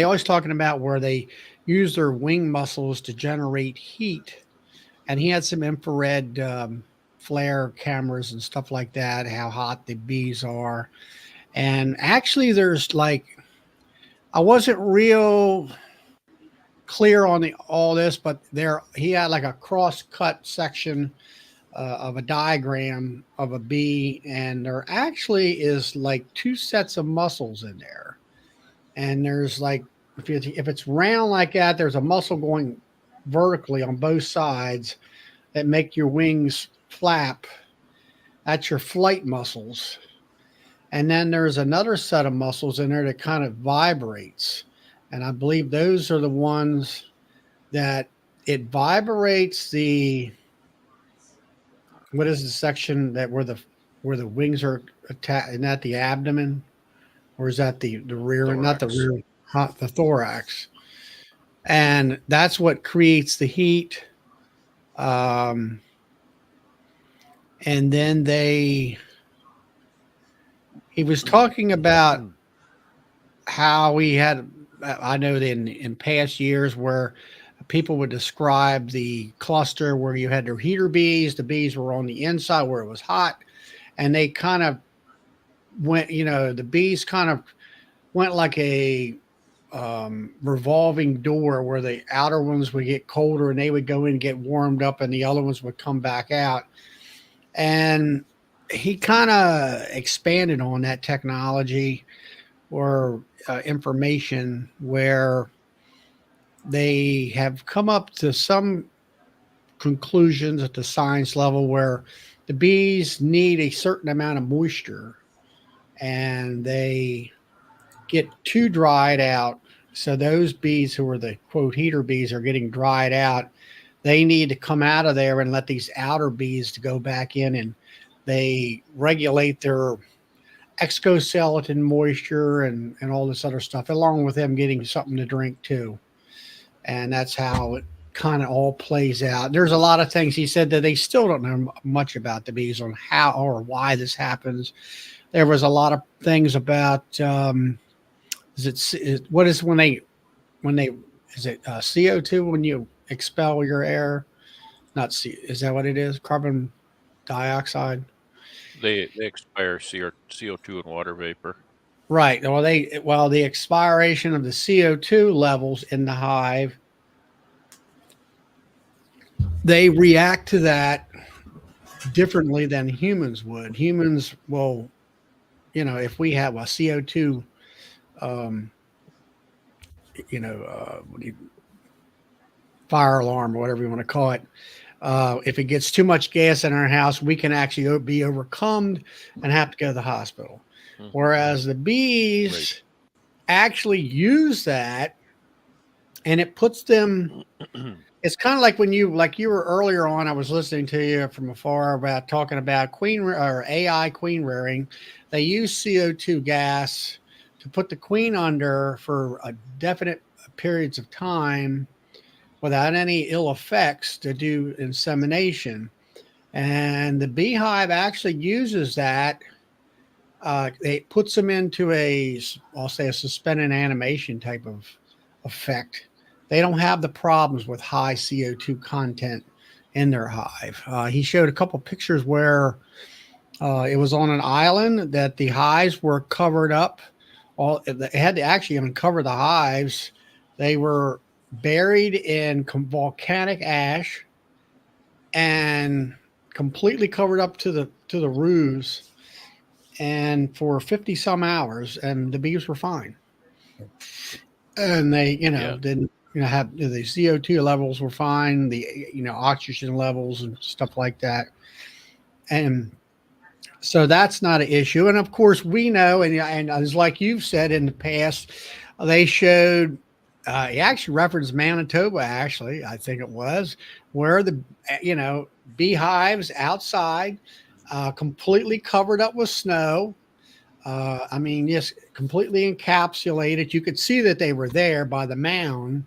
always talking about where they use their wing muscles to generate heat. And he had some infrared flare cameras and stuff like that, how hot the bees are. And actually there's I wasn't real clear on all this, but he had like a cross-cut section of a diagram of a bee, and there actually is like 2 sets of muscles in there. And there's if it's round like that, there's a muscle going vertically on both sides that make your wings flap. That's your flight muscles. And then there's another set of muscles in there that kind of vibrates. And I believe those are the ones that it vibrates what is the section that where the wings are attached? Isn't that the abdomen? Or is that the rear? Thorax. Not the rear, the thorax. And that's what creates the heat. And then he was talking about how I know that in past years where people would describe the cluster where you had their heater bees, the bees were on the inside where it was hot, and they kind of went, the bees kind of went like a revolving door where the outer ones would get colder and they would go in and get warmed up, and the other ones would come back out. And he kind of expanded on that technology or information where they have come up to some conclusions at the science level where the bees need a certain amount of moisture, and they get too dried out. So those bees who are the quote heater bees are getting dried out. They need to come out of there and let these outer bees to go back in, and they regulate their exoskeleton moisture and all this other stuff, along with them getting something to drink too. And that's how it kind of all plays out. There's a lot of things he said that they still don't know much about the bees on how or why this happens. There was a lot of things about is it CO2 when you expel your air? Is that what it is? Carbon dioxide? They expire CO2 and water vapor. Right. Well, the expiration of the CO2 levels in the hive, they react to that differently than humans would. Humans will, if we have a CO2, fire alarm or whatever you want to call it, if it gets too much gas in our house, we can actually be overcome and have to go to the hospital. Mm-hmm. Whereas the bees actually use that, and it puts them. It's kind of like when you were earlier on. I was listening to you from afar about talking about AI queen rearing. They use CO2 gas to put the queen under for a definite periods of time without any ill effects to do insemination. And the beehive actually uses that. It puts them into I'll say a suspended animation type of effect. They don't have the problems with high CO2 content in their hive. He showed a couple pictures where it was on an island that the hives were covered up. They had to actually uncover the hives. They were buried in volcanic ash and completely covered up to the roofs, and for 50 some hours, and the bees were fine. And they, didn't, have the CO2 levels were fine, the, oxygen levels and stuff like that. And so that's not an issue. And of course, we know, and as like you've said in the past, they showed, he actually referenced Manitoba, actually, I think it was, where the, beehives outside, completely covered up with snow. Just completely encapsulated. You could see that they were there by the mound.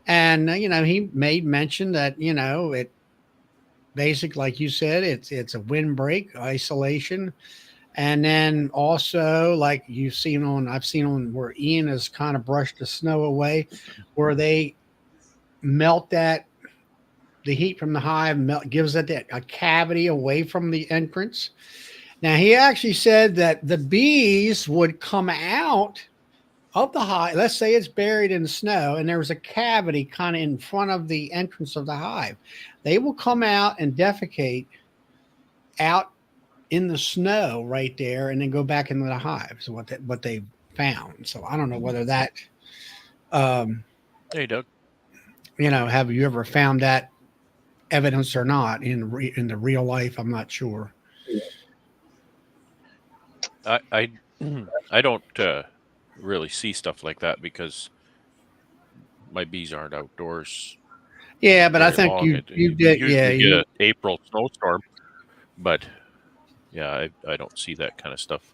And, he made mention that, it basic, like you said, it's a windbreak isolation. And then also, like I've seen on where Ian has kind of brushed the snow away, where they melt the heat from the hive gives it a cavity away from the entrance. Now, he actually said that the bees would come out of the hive. Let's say it's buried in snow and there was a cavity kind of in front of the entrance of the hive. They will come out and defecate out in the snow right there and then go back into the hive. So what they found. So I don't know whether that, Hey, Doug. have you ever found that evidence or not in the real life? I'm not sure. I don't really see stuff like that because my bees aren't outdoors. Yeah, but I very think long. you did. Yeah, Usually get an April snowstorm, but yeah, I don't see that kind of stuff.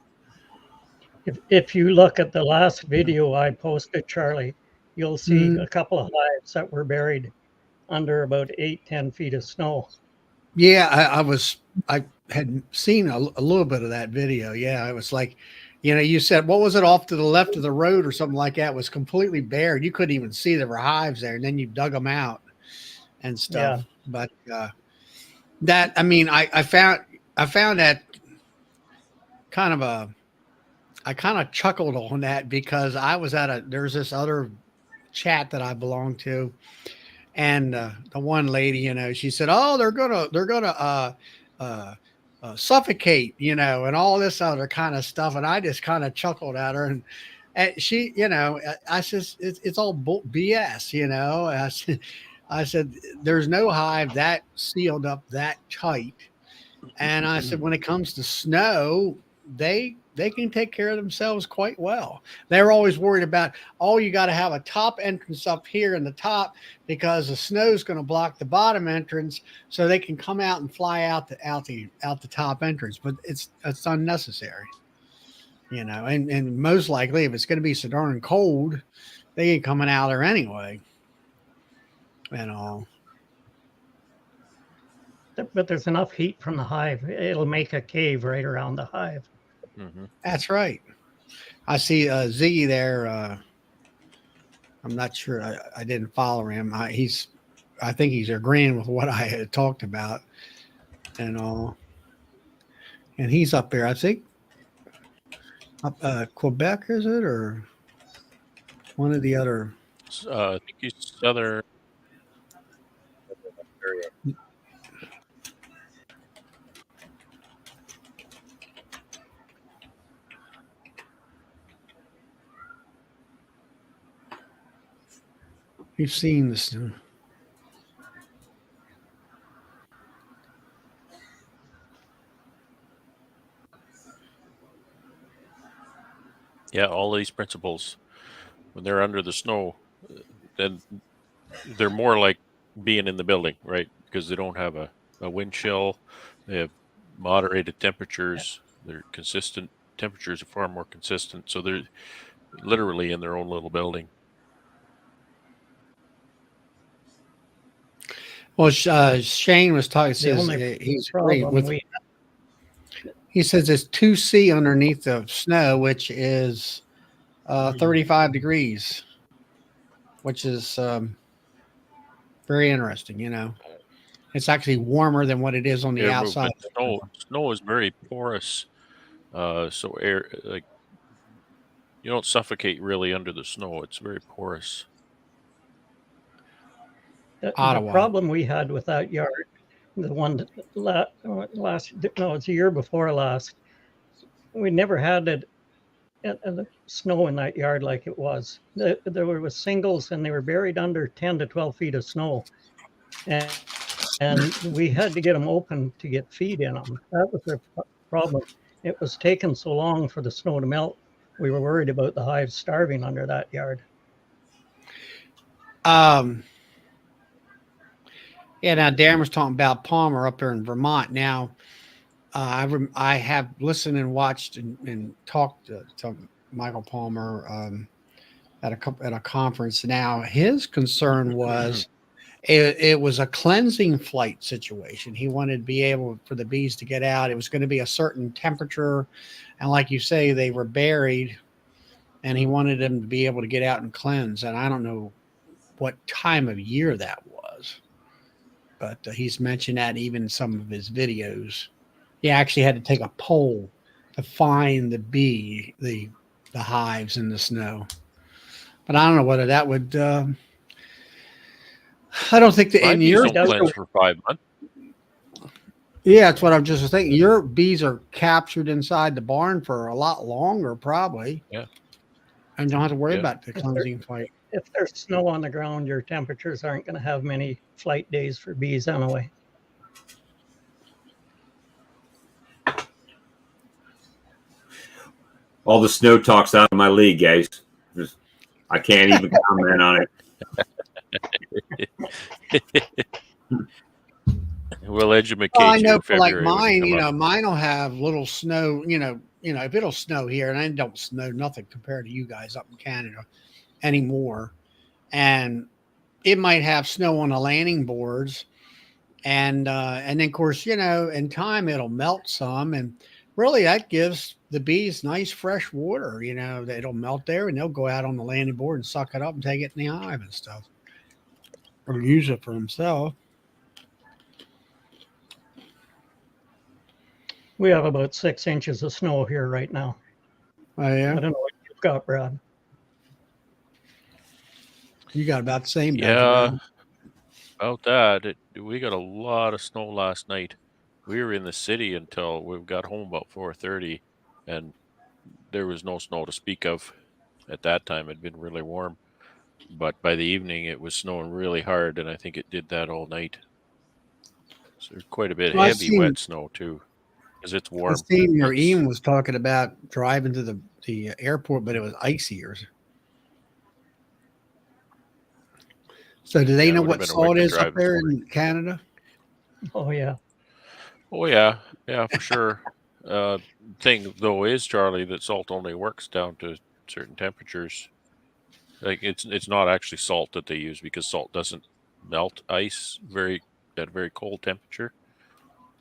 If you look at the last video I posted, Cahrlie, you'll see a couple of hives that were buried under about 8-10 feet of snow. Yeah, I had seen a little bit of that video. Yeah, it was like, you said, what was it, off to the left of the road or something like that? It was completely bare. You couldn't even see there were hives there, and then you dug them out and stuff. Yeah. But I found that kind of I kind of chuckled on that because I was there's this other chat that I belong to. And the one lady, she said, "Oh, they're gonna suffocate, and all this other kind of stuff." And I just kind of chuckled at her, and she, I said, "It's all BS," I said, "There's no hive that sealed up that tight." And I said, when it comes to snow, they can take care of themselves quite well. They're always worried about, you got to have a top entrance up here in the top because the snow's going to block the bottom entrance, so they can come out and fly out the top entrance. But it's unnecessary, and most likely if it's going to be so darn cold, they ain't coming out there anyway. But there's enough heat from the hive. It'll make a cave right around the hive. Mm-hmm. That's right. I see Ziggy there. I'm not sure. I didn't follow him. I think he's agreeing with what I had talked about and all. And he's up there, I think. Up Quebec, is it, or one of the other? I think he's southern. You've seen this. Yeah, all these principles, when they're under the snow, then they're more like being in the building, right? Because they don't have a wind chill. They have moderated temperatures. They're consistent. Temperatures are far more consistent. So they're literally in their own little building. Well, Shane was talking. The Says only he's agreed problem with. He says it's 2C underneath the snow, which is 35 degrees, which is very interesting. You know, it's actually warmer than what it is on the Air outside. movement. Snow is very porous. So air, like, you don't suffocate really under the snow. It's very porous. The Ottawa. problem we had with that yard, the one last, no, it's a year before last, we never had the snow in that yard like it was. There were singles and they were buried under 10 to 12 feet of snow. And we had to get them open to get feed in them. That was the problem. It was taking so long for the snow to melt. We were worried about the hives starving under that yard. Yeah, now Darren was talking about Palmer up there in Vermont. Now, I have listened and watched and talked to Michael Palmer at a conference. Now, his concern was it was a cleansing flight situation. He wanted to be able for the bees to get out. It was going to be a certain temperature, and like you say, they were buried, and he wanted them to be able to get out and cleanse. And I don't know what time of year that was. But he's mentioned that even in some of his videos. He actually had to take a pole to find the hives in the snow. But I don't know whether that would. I don't think that in your cleanse for 5 months. Yeah, that's what I'm just thinking. Your bees are captured inside the barn for a lot longer, probably. Yeah. And don't have to worry about the cleansing flight. If there's snow on the ground, your temperatures aren't going to have many flight days for bees anyway. All the snow talk's out of my league, guys. I can't even comment on it. We'll educate I know you. for like mine, mine will have little snow, if it'll snow here, and it don't snow nothing compared to you guys up in Canada anymore. And it might have snow on the landing boards. And then of course, in time it'll melt some. And really that gives the bees nice fresh water, that it'll melt there and they'll go out on the landing board and suck it up and take it in the hive and stuff. Or use it for themselves. We have about 6 inches of snow here right now. Oh, yeah? I don't know what you've got, Brad. You got about the same. Yeah, about that. We got a lot of snow last night. We were in the city until we got home about 4:30, and there was no snow to speak of. At that time, it'd been really warm, but by the evening, it was snowing really hard, and I think it did that all night. So there's quite a bit of heavy, wet snow too, because it's warm. I seen your Ian was talking about driving to the airport, but it was icier. So do they know what salt is up there in Canada? Oh, yeah. Oh, yeah. Yeah, for sure. Thing, though, is, Charlie, that salt only works down to certain temperatures. Like, it's not actually salt that they use because salt doesn't melt ice at a very cold temperature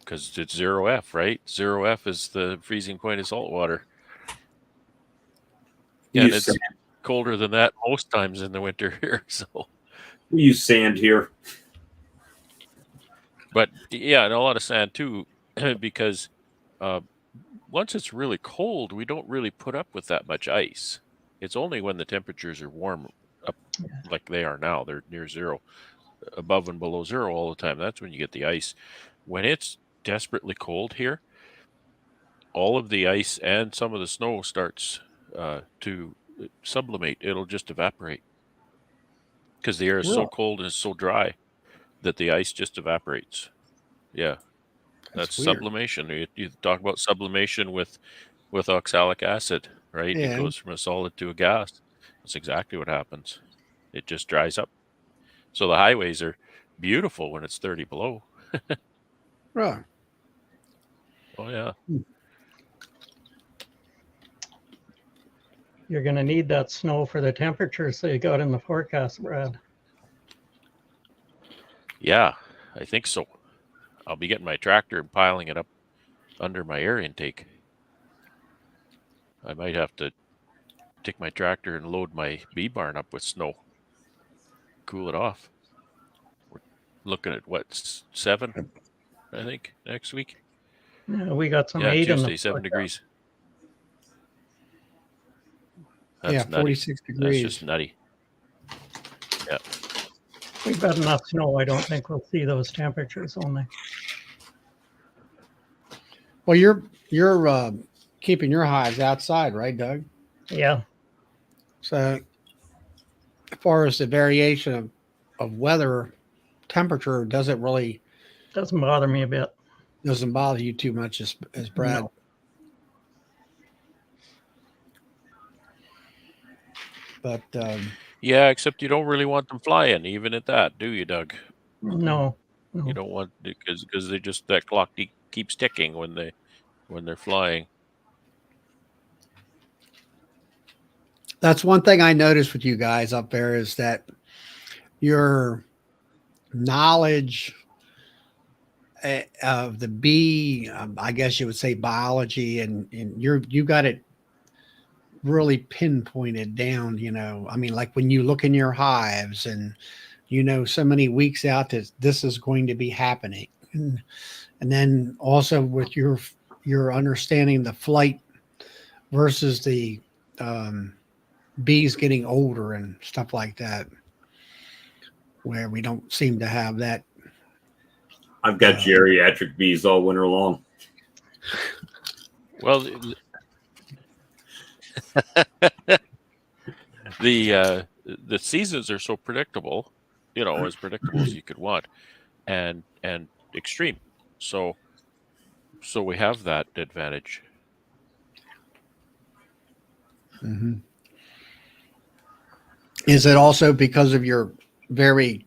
because it's 0F, right? 0F is the freezing point of salt water. Yeah, and it's colder than that most times in the winter here, so... We use sand here. But yeah, and a lot of sand too, because once it's really cold, we don't really put up with that much ice. It's only when the temperatures are warm, up like they are now, they're near zero, above and below zero all the time. That's when you get the ice. When it's desperately cold here, all of the ice and some of the snow starts to sublimate. It'll just evaporate. Because the air is so cold and it's so dry that the ice just evaporates. Yeah, that's sublimation. You talk about sublimation with oxalic acid, right? Yeah. It goes from a solid to a gas. That's exactly what happens. It just dries up. So the highways are beautiful when it's 30 below. Right. Oh, yeah. You're going to need that snow for the temperatures they got in the forecast, Brad. Yeah. I think so. I'll be getting my tractor and piling it up under my air intake. I might have to take my tractor and load my bee barn up with snow. Cool it off. We're looking at what, 7, I think, next week. Yeah, we got some Yeah, 8 in Tuesday, the 7 degrees. That's yeah, nutty. 46 That's degrees. just nutty. Yeah. We've got enough snow. I don't think we'll see those temperatures only. Well, you're keeping your hives outside, right, Doug? Yeah. So, as far as the variation of weather, temperature doesn't Doesn't bother me a bit. bother you too much as Brad. No. But Yeah, except you don't really want them flying, even at that, do you, Doug? No. You don't want, because they just, that clock keeps ticking when they're flying. that's one thing I noticed with you guys up there is that your knowledge of the bee, I guess you would say biology, and you got it really pinpointed down. I mean, like when you look in your hives and so many weeks out that this is going to be happening, and then also with your understanding the flight versus the bees getting older and stuff like that, where we don't seem to have that. I've got geriatric bees all winter long. Well, the seasons are so predictable, as predictable as you could want, and extreme. So we have that advantage. Mm-hmm. Is it also because of your very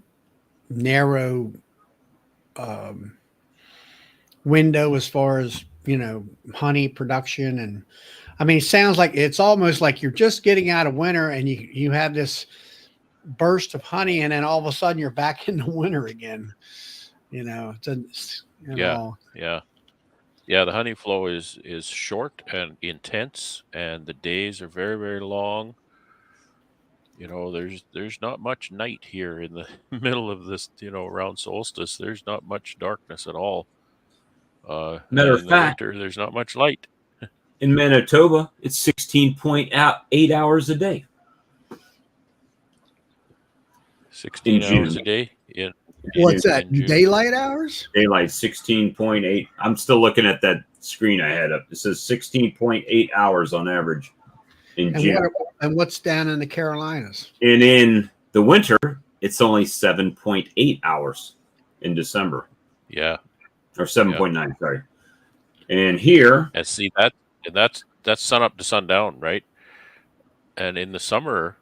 narrow window as far as honey production? And I mean, it sounds like it's almost like you're just getting out of winter and you have this burst of honey, and then all of a sudden you're back in the winter again. Yeah. The honey flow is short and intense, and the days are very, very long. There's not much night here in the middle of this, around solstice. There's not much darkness at all. Matter in of the fact, winter, there's not much light. in Manitoba, it's 16.8 hours a day. 16 In hours June. a day. What's that? in June. Daylight hours? Daylight 16.8. I'm still looking at that screen I had up. It says 16.8 hours on average in June. And what's down in the Carolinas? And in the winter, it's only 7.8 hours in December. Yeah. Or 7.9, sorry. And here, and see that's sun up to sundown, right? And in the summer,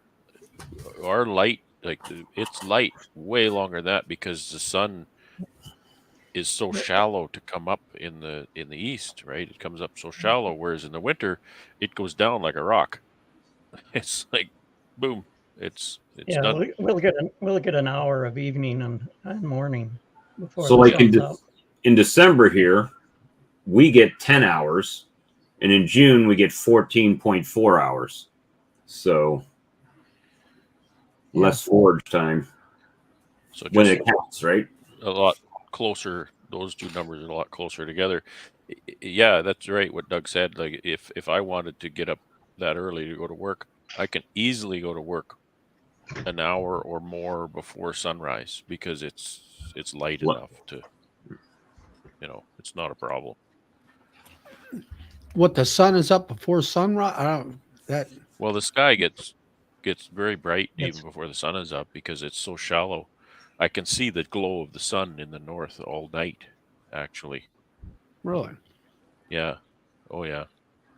our light, it's light way longer than that, because the sun is so shallow to come up in the east, right? It comes up so shallow, whereas in the winter it goes down like a rock. It's like boom, it's Yeah, done. we'll get an hour of evening and morning before so the like sun's up. in December here, we get 10 hours, and in June we get 14.4 hours. So less forage time So when it counts, right? A lot closer. Those two numbers are a lot closer together. Yeah, that's right. What Doug said. Like if I wanted to get up that early to go to work, I can easily go to work an hour or more before sunrise, because it's light enough to, it's not a problem. What, the sun is up before sunrise? Well, the sky gets very bright even before the sun is up, because it's so shallow. I can see the glow of the sun in the north all night, actually. Really? Yeah. Oh, yeah.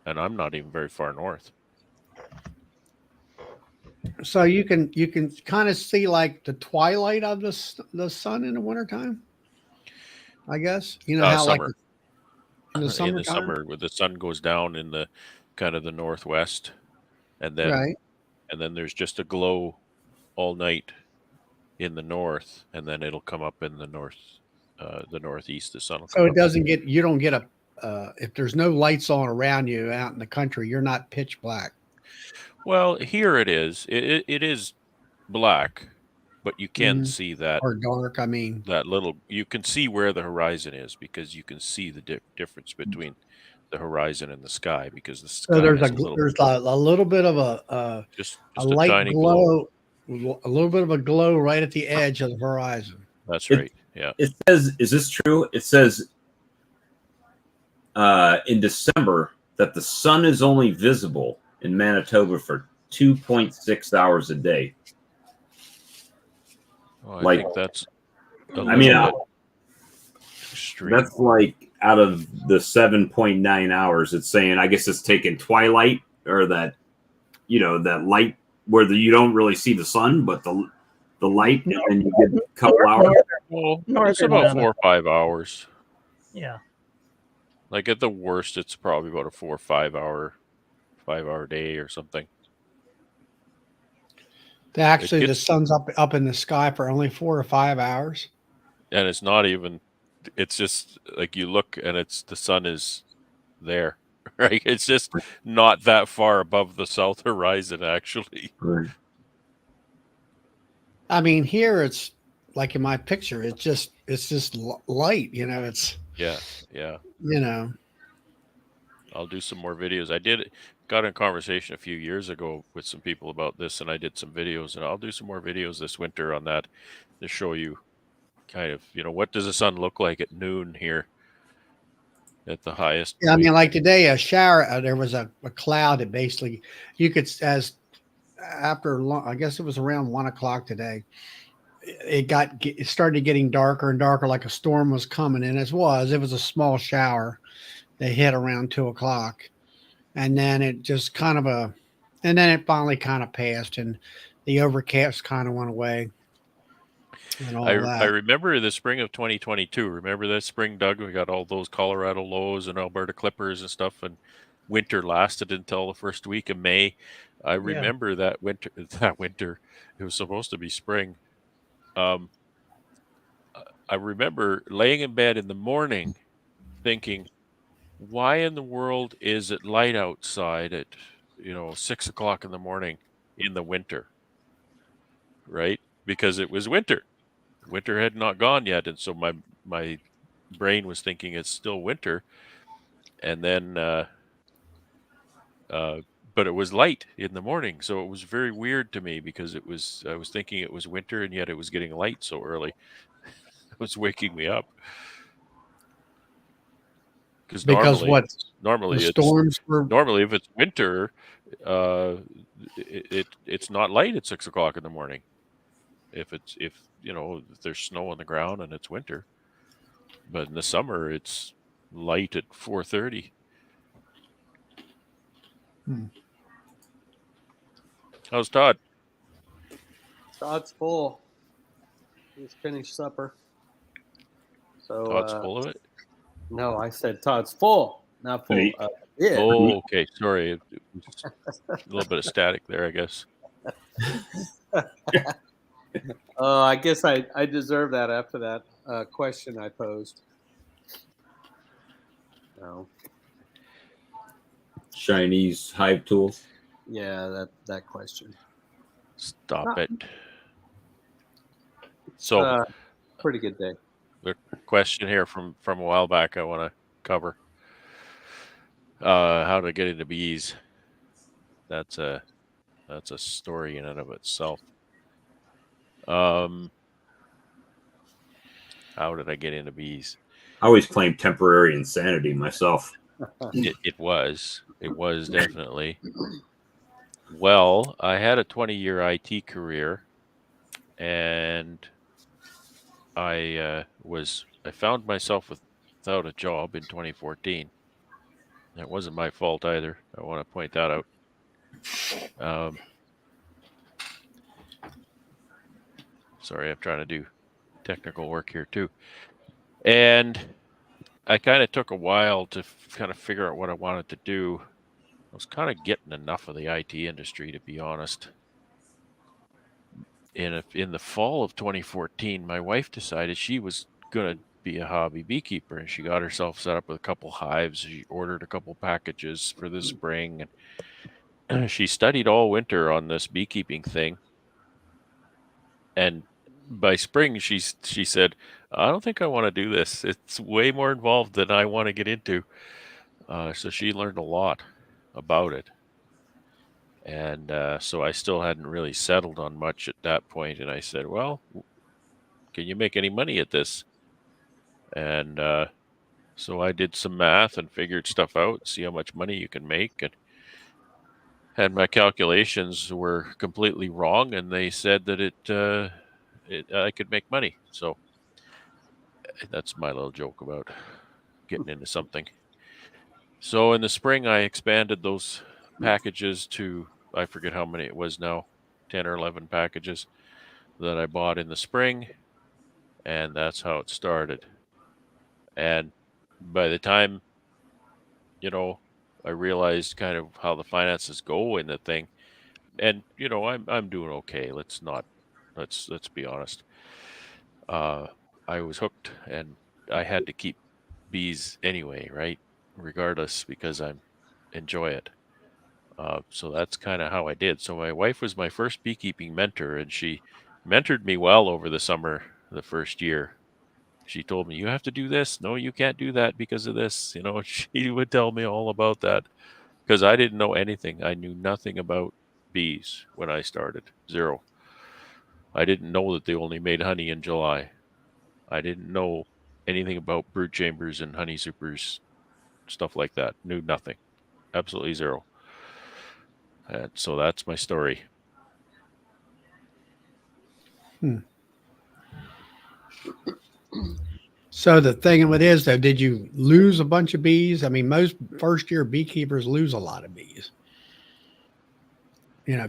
And I'm not even very far north. So you can kind of see like the twilight of the sun in the wintertime, I guess. How summer. like in the summertime? In the summer, where the sun goes down in the kind of the northwest, and then Right. and then there's just a glow all night in the north, and then it'll come up in the the northeast. The sun will So come it up. doesn't get, you don't get a, if there's no lights on around you out in the country, you're not pitch black. Well, here it is. It is black, but you can Mhm. see that Or dark, I mean. little. You can see where the horizon is because you can see the difference between the horizon and the sky because the So sky has a little, there's a little bit of a just a a light tiny glow. glow, a little bit of a glow right at the edge of the horizon. That's It- right. Yeah. It says, is this true? It says in December that the sun is only visible in Manitoba for 2.6 hours a day. Well, I Like- think that's a I mean, little bit extreme. That's like out of the 7.9 hours, it's saying, I guess it's taking twilight or that, that light where you don't really see the sun, but the light, and then you get a couple hours. Well, it's Northern about Manitoba. 4 or 5 hours. Yeah. Like at the worst, it's probably about a 4 or 5 hour day or something. Actually, the gets- sun's up in the sky for only 4 or 5 hours. And it's not even. It's just like you look and the sun is there, right? It's just not that far above the south horizon, actually. Right. I mean, here it's like in my picture, it's just light, it's, Yeah. I'll do some more videos. Got in a conversation a few years ago with some people about this, and I did some videos, and I'll do some more videos this winter on that to show you kind of, what does the sun look like at noon here at the highest Yeah, I point? mean, like today, a shower, there was a cloud that basically you could, I guess it was around 1 o'clock today, it started getting darker and darker, like a storm was coming. And it was a small shower that hit around 2 o'clock. And then it just and then it finally kind of passed and the overcast kind of went away. And all I that. remember the spring of 2022. Remember that spring, Doug? We got all those Colorado lows and Alberta Clippers and stuff, and winter lasted until the first week of May. I remember that winter. That winter, it was supposed to be spring. I remember laying in bed in the morning, thinking, "Why in the world is it light outside at 6 o'clock in the morning in the winter?" Right? Because it was winter. Winter had not gone yet, and so my brain was thinking it's still winter, and then but it was light in the morning, so it was very weird to me because I was thinking it was winter, and yet it was getting light so early. It was waking me up Because normally the storms were, normally if it's winter, it's not light at 6 o'clock in the morning. If there's snow on the ground and it's winter, but in the summer it's light at 4:30. How's Todd? Todd's full. He's finished supper. So Todd's full of it. No, I said Todd's full, not full. Hey. Yeah. Oh, okay. Sorry, it was a little bit of static there, I guess. I guess I deserve that after that question I posed. No. Chinese hive tools. Yeah, that question. Stop it. So, Pretty good day. the question here from a while back I want to cover. How to get into bees. That's a story in and of itself. How did I get into bees? I always claim temporary insanity myself. It was definitely. Well, I had a 20-year IT career, and I found myself without a job in 2014. It wasn't my fault either. I want to point that out. Sorry, I'm trying to do technical work here too. And I kind of took a while to kind of figure out what I wanted to do. I was kind of getting enough of the IT industry, to be honest. In the fall of 2014, my wife decided she was going to be a hobby beekeeper, and she got herself set up with a couple hives. She ordered a couple packages for the spring, and she studied all winter on this beekeeping thing. And by spring, she said, "I don't think I want to do this. It's way more involved than I want to get into." So she learned a lot about it. And so I still hadn't really settled on much at that point. And I said, "Well, can you make any money at this?" And so I did some math and figured stuff out, see how much money you can make. And my calculations were completely wrong. And they said that I could make money. So that's my little joke about getting into something. So in the spring, I expanded those packages to, I forget how many it was now, 10 or 11 packages that I bought in the spring. And that's how it started. And by the time, I realized kind of how the finances go in the thing. And, I'm doing okay. Let's be honest. I was hooked, and I had to keep bees anyway, right? Regardless, because I enjoy it. So that's kind of how I did. So my wife was my first beekeeping mentor, and she mentored me well over the summer, the first year. She told me, "You have to do this. No, you can't do that because of this." She would tell me all about that because I didn't know anything. I knew nothing about bees when I started. Zero. I didn't know that they only made honey in July. I didn't know anything about brood chambers and honey supers, stuff like that. Knew nothing. Absolutely zero. And so that's my story. So the thing of it is, though, did you lose a bunch of bees? I mean, most first-year beekeepers lose a lot of bees.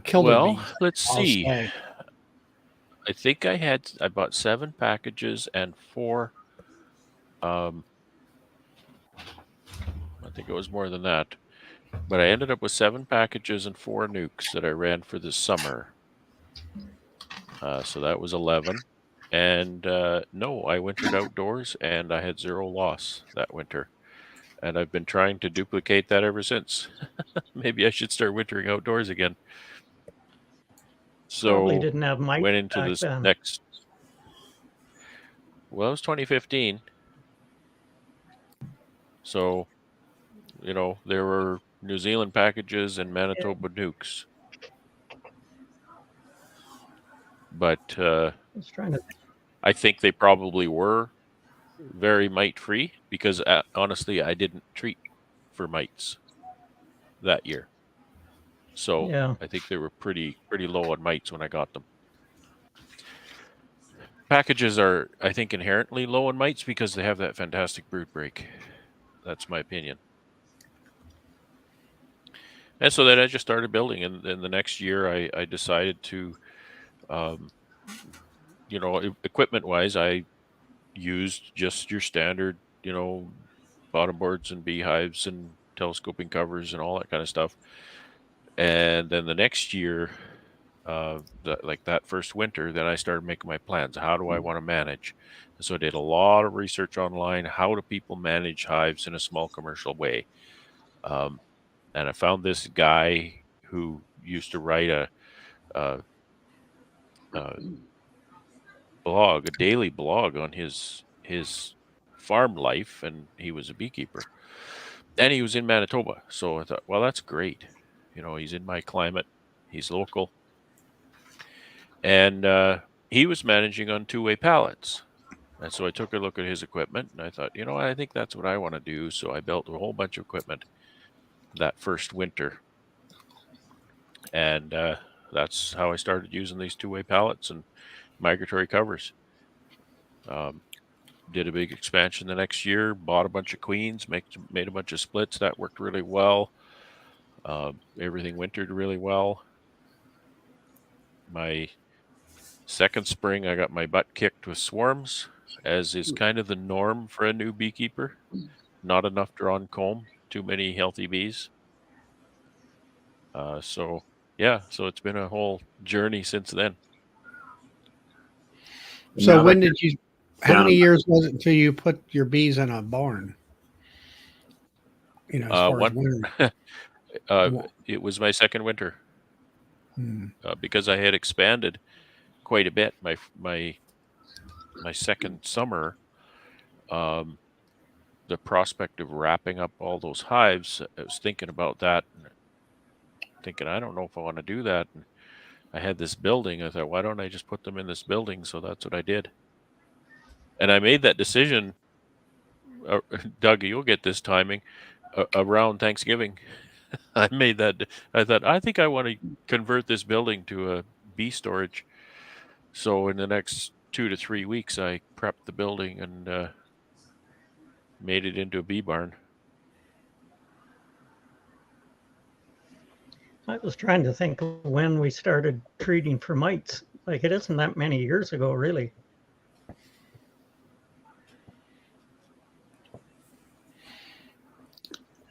Kill their bees. Let's I'll see. say. I think I bought 7 packages and 4. I think it was more than that. But I ended up with 7 packages and 4 nukes that I ran for the summer. So that was 11. And no, I wintered outdoors, and I had 0 loss that winter. And I've been trying to duplicate that ever since. Maybe I should start wintering outdoors again. So Probably didn't have mice went into back this then. next. Well, it was 2015. So, there were New Zealand packages and Manitoba nukes. But I was trying to I think they probably were very mite-free because, honestly, I didn't treat for mites that year. So Yeah. I think they were pretty low on mites when I got them. Packages are, I think, inherently low on mites because they have that fantastic brood break. That's my opinion. And so then I just started building, and then the next year I decided to, equipment-wise, I used just your standard, bottom boards and beehives and telescoping covers and all that kind of stuff. And then the next year, that first winter, then I started making my plans. How do I want to manage? And so I did a lot of research online. How do people manage hives in a small commercial way? And I found this guy who used to write a blog, a daily blog on his farm life, and he was a beekeeper. And he was in Manitoba. So I thought, well, that's great. He's in my climate. He's local. And he was managing on 2-way pallets. And so I took a look at his equipment, and I thought, I think that's what I want to do. So I built a whole bunch of equipment that first winter. And that's how I started using these 2-way pallets and migratory covers. Did a big expansion the next year, bought a bunch of queens, made a bunch of splits. That worked really well. Everything wintered really well. My second spring, I got my butt kicked with swarms, as is kind of the norm for a new beekeeper. Not enough drawn comb, too many healthy bees. So it's been a whole journey since then. So Now when that did you how many years was it until you put your bees in a barn? You know, as far as One, winter. it was my second winter Hmm. because I had expanded quite a bit. My second summer, the prospect of wrapping up all those hives, I was thinking about that, and thinking I don't know if I want to do that. And I had this building. I thought, why don't I just put them in this building? So that's what I did. And I made that decision. Doug, you'll get this timing around Thanksgiving. I made that. I thought I think I want to convert this building to a bee storage. So in the next 2 to 3 weeks, I prepped the building and made it into a bee barn. I was trying to think of when we started treating for mites. Like, it isn't that many years ago, really.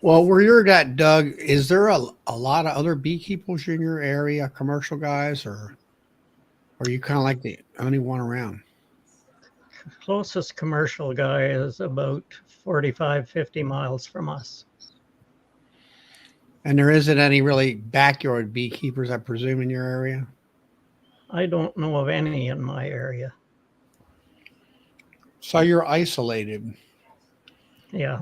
Well, where you're at, Doug, is there a lot of other beekeepers in your area, commercial guys, or are you kind of like the only one around? Closest commercial guy is about 45, 50 miles from us. And there isn't any really backyard beekeepers, I presume, in your area? I don't know of any in my area. So you're isolated. Yeah.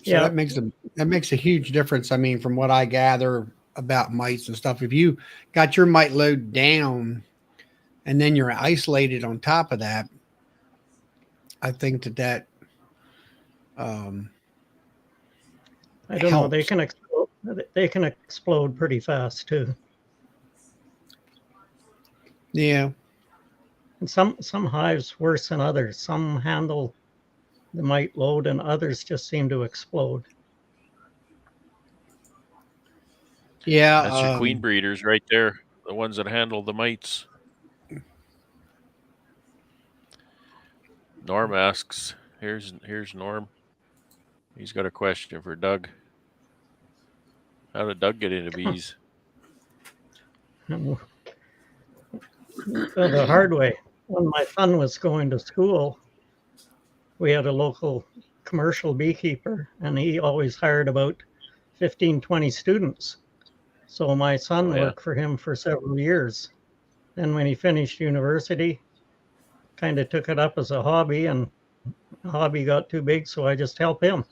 So Yeah. that makes a huge difference. I mean, from what I gather about mites and stuff, if you got your mite load down and then you're isolated on top of that, I think that I don't know. They helps. can explode. They can explode pretty fast too. Yeah. And some hives worse than others. Some handle the mite load, and others just seem to explode. Yeah. That's your queen breeders right there, the ones that handle the mites. Norm asks, here's Norm. He's got a question for Doug. How did Doug get into bees? The hard way. When my son was going to school, we had a local commercial beekeeper, and he always hired about 15, 20 students. So my son worked for him for several years. Then when he finished university, kind of took it up as a hobby, and the hobby got too big, so I just helped him.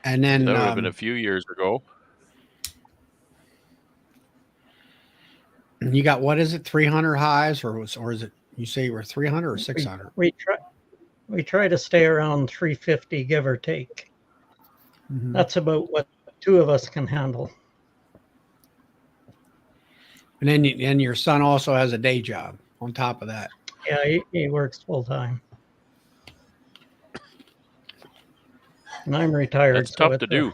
And then that would have been a few years ago. You got, what is it, 300 hives, or is it, you say you were 300 or 600? We try to stay around 350, give or take. Mm-hmm. That's about what two of us can handle. And then your son also has a day job on top of that. Yeah, he works full time. And I'm retired. That's tough to do.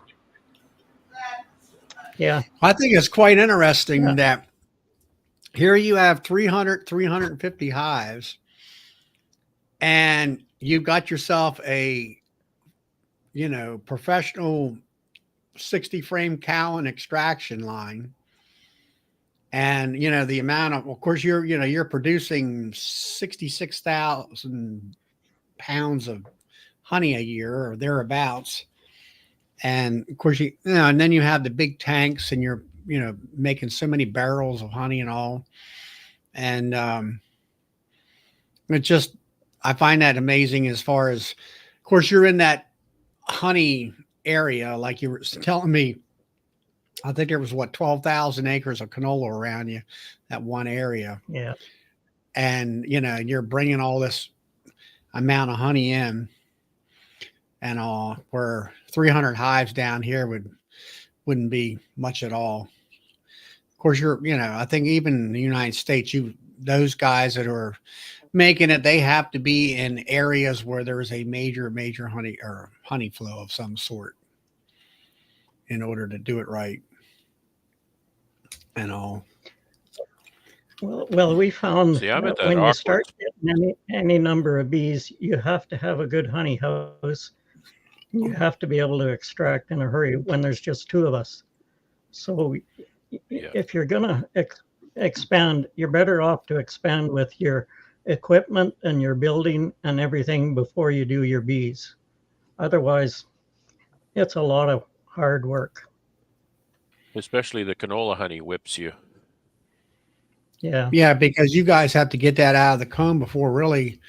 Yeah. I think it's quite interesting that here you have 350 hives, and you've got yourself a, professional 60 frame cow and extraction line. And, the amount of course, you're producing 66,000 pounds of honey a year or thereabouts. And of course, and then you have the big tanks, and you're, making so many barrels of honey and all. And I find that amazing as far as, of course, you're in that honey area, like you were telling me. I think there was 12,000 acres of canola around you, that one area. Yeah. And, you're bringing all this amount of honey in, and all, where 300 hives down here wouldn't be much at all. Of course, I think even in the United States, those guys that are making it, they have to be in areas where there is a major honey flow of some sort in order to do it right. And all. Well, we found that when you start getting any number of bees, you have to have a good honey house. You have to be able to extract in a hurry when there's just two of us. So if you're going to expand. You're better off to expand with your equipment and your building and everything before you do your bees. Otherwise, it's a lot of hard work. Especially the canola honey whips you. Yeah. Yeah, because you guys have to get that out of the comb before really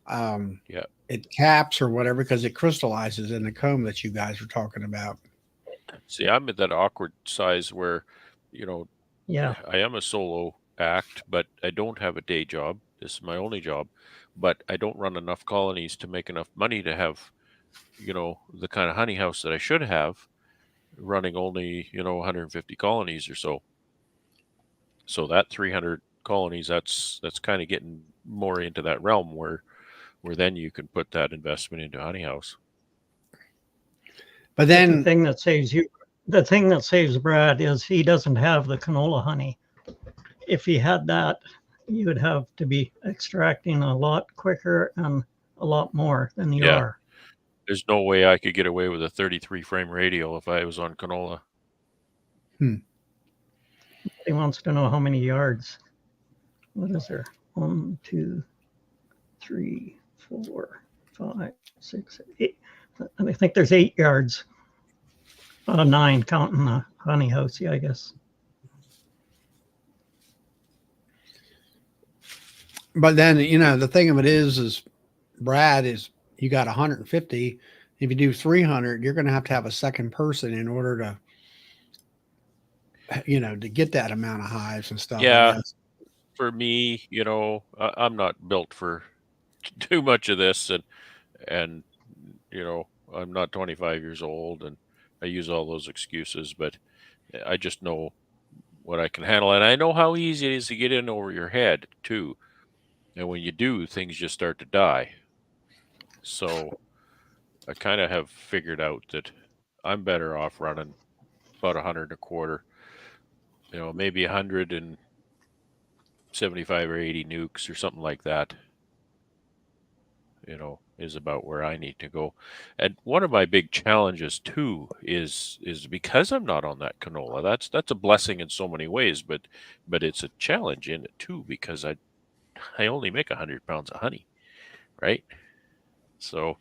Yeah. it caps or whatever, because it crystallizes in the comb that you guys were talking about. See, I'm at that awkward size where, you know, Yeah. I am a solo act, but I don't have a day job. This is my only job, but I don't run enough colonies to make enough money to have, you know, the kind of honey house that I should have, running only, you know, 150 colonies or so. So that 300 colonies, that's kind of getting more into that realm where then you can put that investment into honey house. But The then thing that saves Brad is he doesn't have the canola honey. If he had that, you would have to be extracting a lot quicker and a lot more than you Yeah. are. There's no way I could get away with a 33 frame radial if I was on canola. He wants to know how many yards. What is there? 1, 2, 3, 4, 5, 6, 8. I think there's 8 yards. 9 counting the honey house. Yeah, I guess. But then, you know, the thing of it is Brad, is you got 150. If you do 300, you're going to have a second person in order to, you know, to get that amount of hives and stuff. Yeah. For me, you know, I'm not built for too much of this, and you know, I'm not 25 years old, and I use all those excuses, but I just know what I can handle, and I know how easy it is to get in over your head too. And when you do, things just start to die. So I kind of have figured out that I'm better off running about 100 a quarter, you know, maybe 175 or 80 nukes or something like that, you know, is about where I need to go. And one of my big challenges too is because I'm not on that canola. That's a blessing in so many ways, but it's a challenge in it too, because I only make 100 pounds of honey, right? So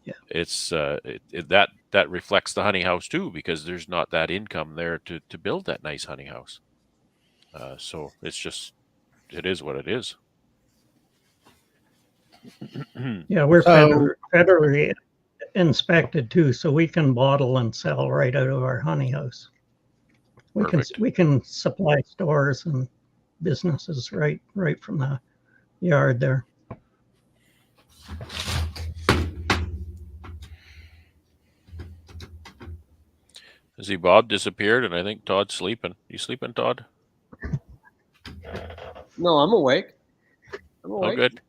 yeah, it's that reflects the honey house too, because there's not that income there to build that nice honey house. So it's just, it is what it is. Yeah, we're So- federally inspected too, so we can bottle and sell right out of our honey house. Perfect. We can supply stores and businesses right from the yard there. I see Bob disappeared, and I think Todd's sleeping. You sleeping, Todd? No, I'm awake. I'm Oh, awake. good.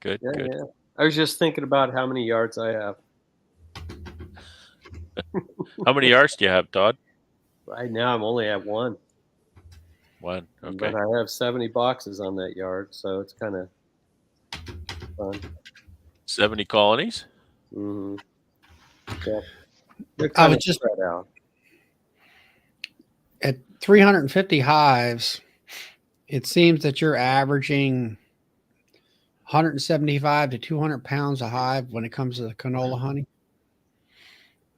Good, Yeah, good. yeah. I was just thinking about how many yards I have. How many yards do you have, Todd? Right now, I'm only at 1. One. Okay. But I have 70 boxes on that yard, so it's kind of fun. 70 colonies? Mm-hmm. Yeah. They're I kind was of just spread out. at 350 hives. It seems that you're averaging 175 to 200 pounds a hive when it comes to the canola honey.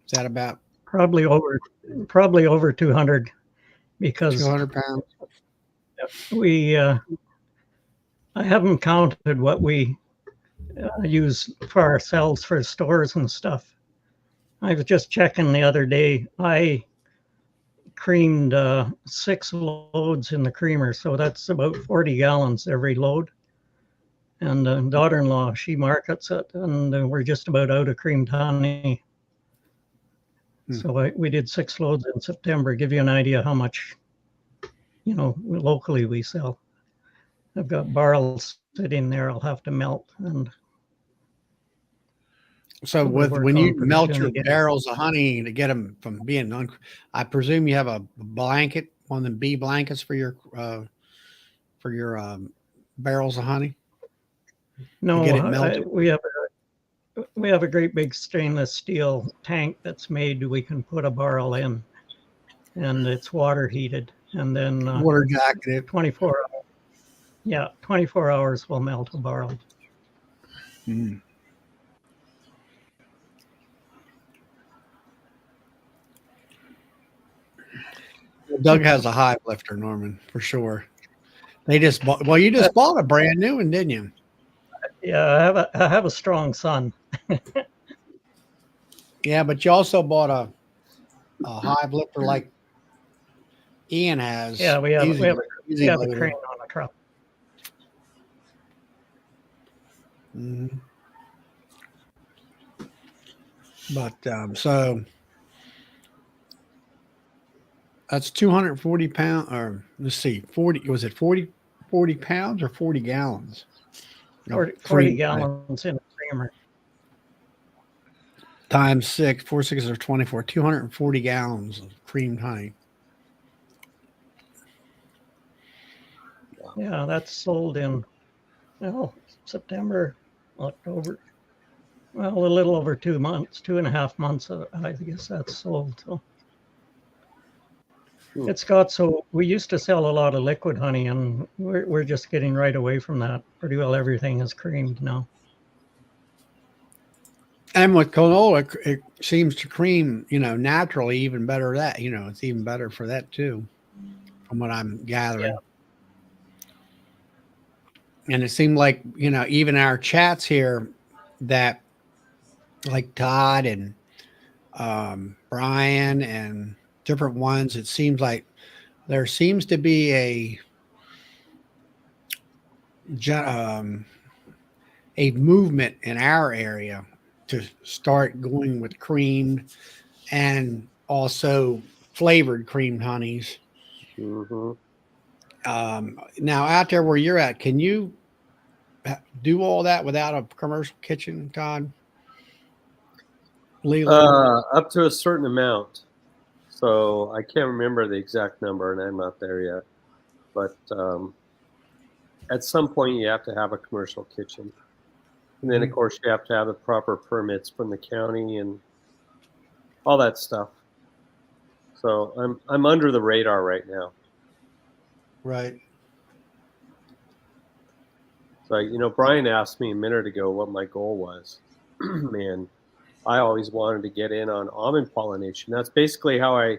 Is that about Probably over 200, because 200 pounds? I haven't counted what we use for ourselves for stores and stuff. I was just checking the other day. I creamed 6 loads in the creamer, so that's about 40 gallons every load. And daughter-in-law, she markets it, and we're just about out of creamed honey. So we did 6 loads in September. Give you an idea how much, you know, locally we sell. I've got barrels sitting there. I'll have to melt. And So when you melt your barrels of honey to get them from being I presume you have a blanket, one of them bee blankets for your barrels of honey. No, get it melted? we have a great big stainless steel tank that's made. We can put a barrel in, and it's water heated. and then Water jacketed. 24. Yeah, 24 hours will melt a barrel. Mm. Doug has a hive lifter, Norman, for sure. They just bought. Well, you just bought a brand new one, didn't you? Yeah, I have a strong son. Yeah, but you also bought a hive lifter like Ian has. Yeah, we have Easy a loader. crane on the truck. Mhm. But so that's 240 pounds, or let's see, 40. Was it 40 pounds or 40 gallons? No, 40 cream gallons in a creamer. times 6, 4 6 or 24. 240 gallons of creamed honey. Yeah, that's sold in September, October. Well, a little over 2 months, 2.5 months. I guess that's sold. So it's got so we used to sell a lot of liquid honey, and we're just getting right away from that. Pretty well everything is creamed now. And with canola, it seems to cream, naturally even better. That it's even better for that too, from what I'm gathering. Yeah. And it seemed like even our chats here, that like Todd and Brian and different ones, it seems like there seems to be a movement in our area to start going with creamed and also flavored creamed honeys. Mm-hmm. Now, out there where you're at, can you do all that without a commercial kitchen, Todd? Leland? Up to a certain amount. So I can't remember the exact number, and I'm not there yet. But at some point, you have to have a commercial kitchen. And then, of course, you have to have the proper permits from the county and all that stuff. So I'm under the radar right now. Right. So, Brian asked me a minute ago what my goal was. Man, I always wanted to get in on almond pollination. That's basically how I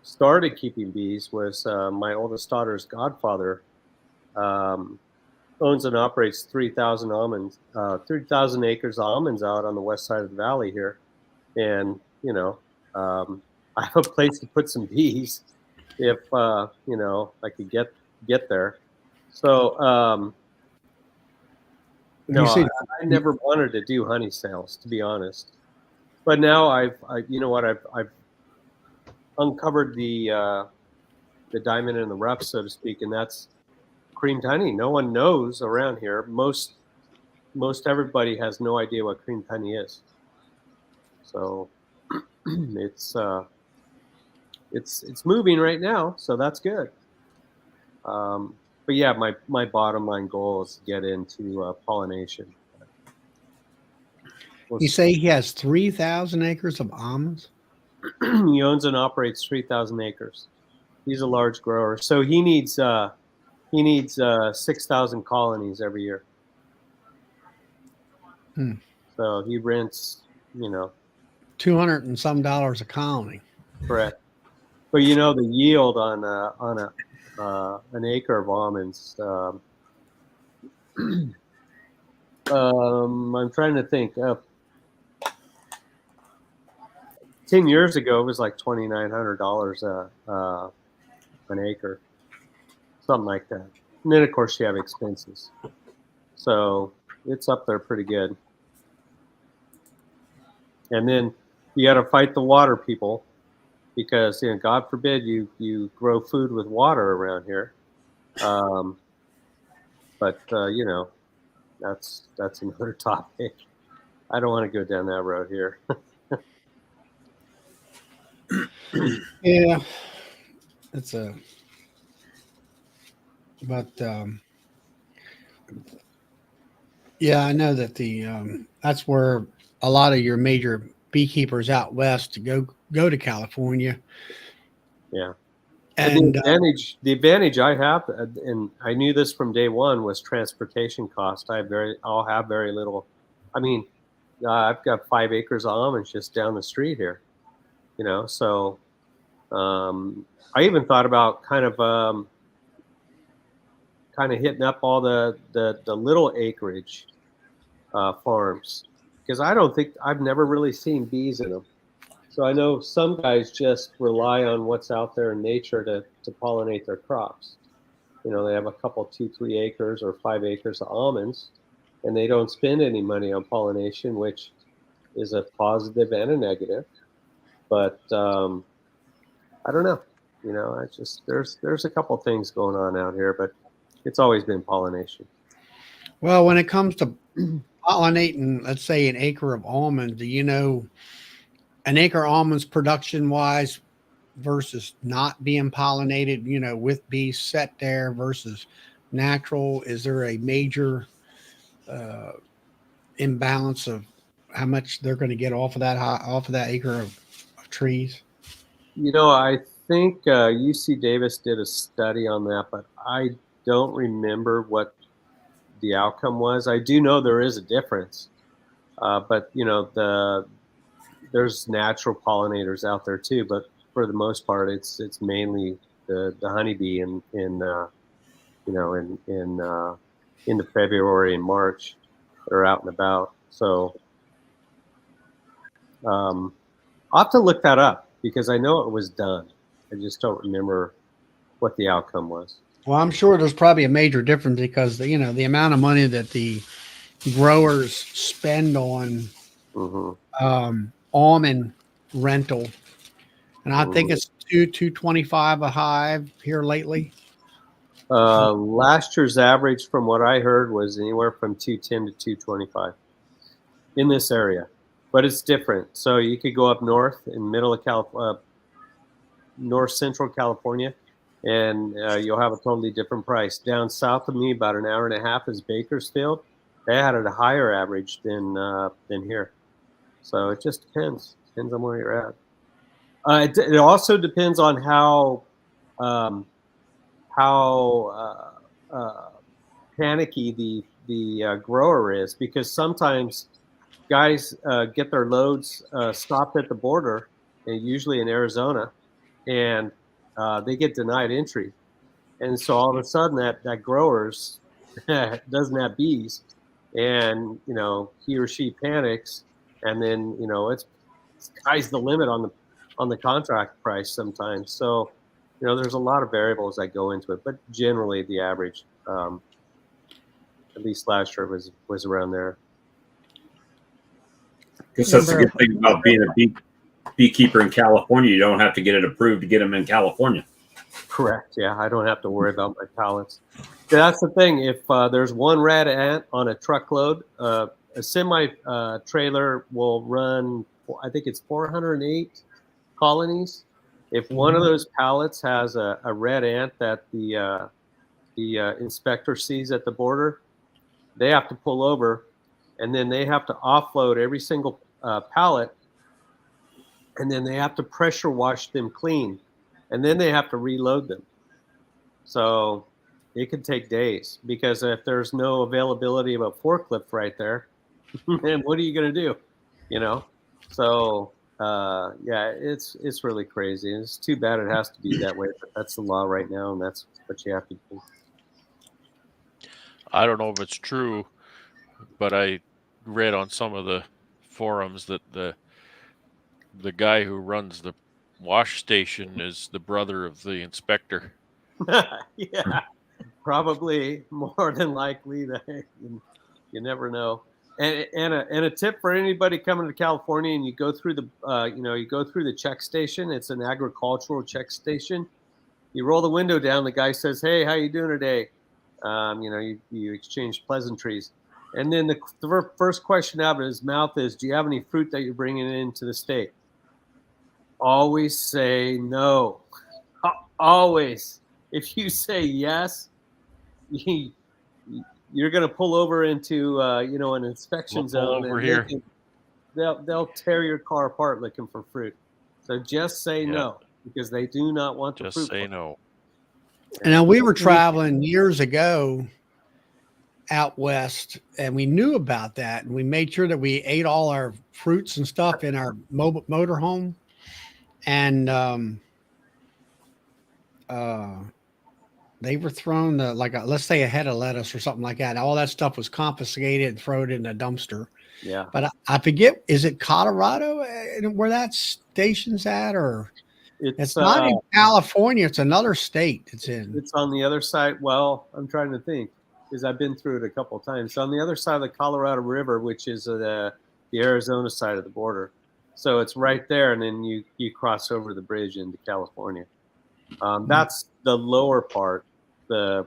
started keeping bees. Was my oldest daughter's godfather owns and operates 3,000 acres of almonds out on the west side of the valley here, and I have a place to put some bees if I could get there. So I never wanted to do honey sales, to be honest, but now I've uncovered the diamond in the rough, so to speak, and that's creamed honey. No one knows around here. Most everybody has no idea what creamed honey is. So it's moving right now, so that's good. But yeah, my bottom line goal is to get into pollination. You say he has 3,000 acres of almonds? He owns and operates 3,000 acres. He's a large grower, so he needs 6,000 colonies every year. So he rents, 200 and some dollars a colony. Correct. But the yield on an acre of almonds. I'm trying to think. 10 years ago, it was like $2,900 an acre, something like that. And then, of course, you have expenses. So it's up there pretty good. And then you got to fight the water people, because God forbid you grow food with water around here. But that's another topic. I don't want to go down that road here. Yeah, yeah, I know that that's where a lot of your major beekeepers out west go to California. Yeah. And the advantage I have, and I knew this from day one, was transportation cost. I'll have very little. I mean, I've got 5 acres of almonds just down the street here, So I even thought about kind of hitting up all the little acreage farms, because I've never really seen bees in them. So I know some guys just rely on what's out there in nature to pollinate their crops. They have a couple, 2-3 acres or 5 acres of almonds, and they don't spend any money on pollination, which is a positive and a negative. But I don't know. There's a couple things going on out here, but it's always been pollination. well, when it comes to pollinating, let's say an acre of almonds, do you know an acre of almonds production wise versus not being pollinated, with bees set there versus natural? Is there a major imbalance of how much they're going to get off of that acre of trees? I think UC Davis did a study on that, but I don't remember what the outcome was. I do know there is a difference, but there's natural pollinators out there too. But for the most part, it's mainly the honeybee in the February and March that are out and about. So I'll have to look that up, because I know it was done. I just don't remember what the outcome was. Well, I'm sure there's probably a major difference, because the amount of money that the growers spend on almond rental, and I think it's $225 a hive here lately. Last year's average, from what I heard, was anywhere from $210 to $225 in this area, but it's different. So you could go up north in middle of north central California, and you'll have a totally different price. Down south of me, about an hour and a half, is Bakersfield. They had a higher average than here. So it just depends on where you're at. It also depends on how panicky the grower is, because sometimes guys get their loads stopped at the border, and usually in Arizona, and they get denied entry, and so all of a sudden that growers doesn't have bees, and he or she panics, and then it's sky's the limit on the contract price sometimes. So there's a lot of variables that go into it, but generally the average, at least last year, was around there. I guess that's the good thing about being a beekeeper in California. You don't have to get it approved to get them in California. Correct. Yeah, I don't have to worry about my pallets. That's the thing. If there's one red ant on a truckload, a semi trailer will run, I think it's 408 colonies. If one of those pallets has a red ant that the inspector sees at the border, they have to pull over, and then they have to offload every single pallet, and then they have to pressure wash them clean, and then they have to reload them. So it could take days, because if there's no availability of a forklift right there, then what are you going to do? So yeah, it's really crazy. It's too bad it has to be that way, but that's the law right now, and that's what you have to do. I don't know if it's true, but I read on some of the forums that the guy who runs the wash station is the brother of the inspector. Yeah, probably, more than likely. That you never know. And a tip for anybody coming to California, and you go through the check station. It's an agricultural check station. You roll the window down. The guy says, "Hey, how you doing today?" You exchange pleasantries, and then the first question out of his mouth is, "Do you have any fruit that you're bringing into the state?" Always say no. Always. If you say yes, you're going to pull over into an inspection zone, over and here. They'll tear your car apart looking for fruit. So just say no. because they do not want the Just fruit say fly. no. And now we were traveling years ago out west, and we knew about that, and we made sure that we ate all our fruits and stuff in our motor home. And they were thrown let's say a head of lettuce or something like that. All that stuff was confiscated and thrown in a dumpster. Yeah. But I forget, is it Colorado where that station's at, or it's not in California? It's another state it's in. It's on the other side. Well, I'm trying to think, because I've been through it a couple of times. It's on the other side of the Colorado River, which is the Arizona side of the border. So it's right there, and then you cross over the bridge into California. That's the lower part. The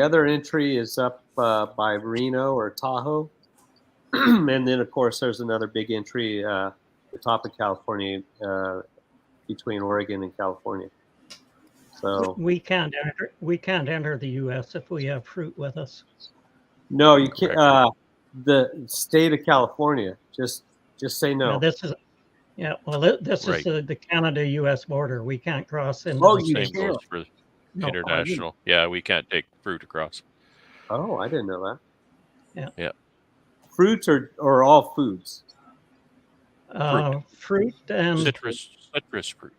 other entry is up by Reno or Tahoe. And then, of course, there's another big entry the top of California between Oregon and California. So we can't enter the U.S. if we have fruit with us. no, you can't. The state of California, just say no. This Right. is the Canada-U.S. border. We can't cross into Oh, the you Same States. can't. goes for No, international. Yeah, we can't take fruit across. Oh, I didn't know that. Yeah. Fruits or all foods? fruit and Citrus fruit.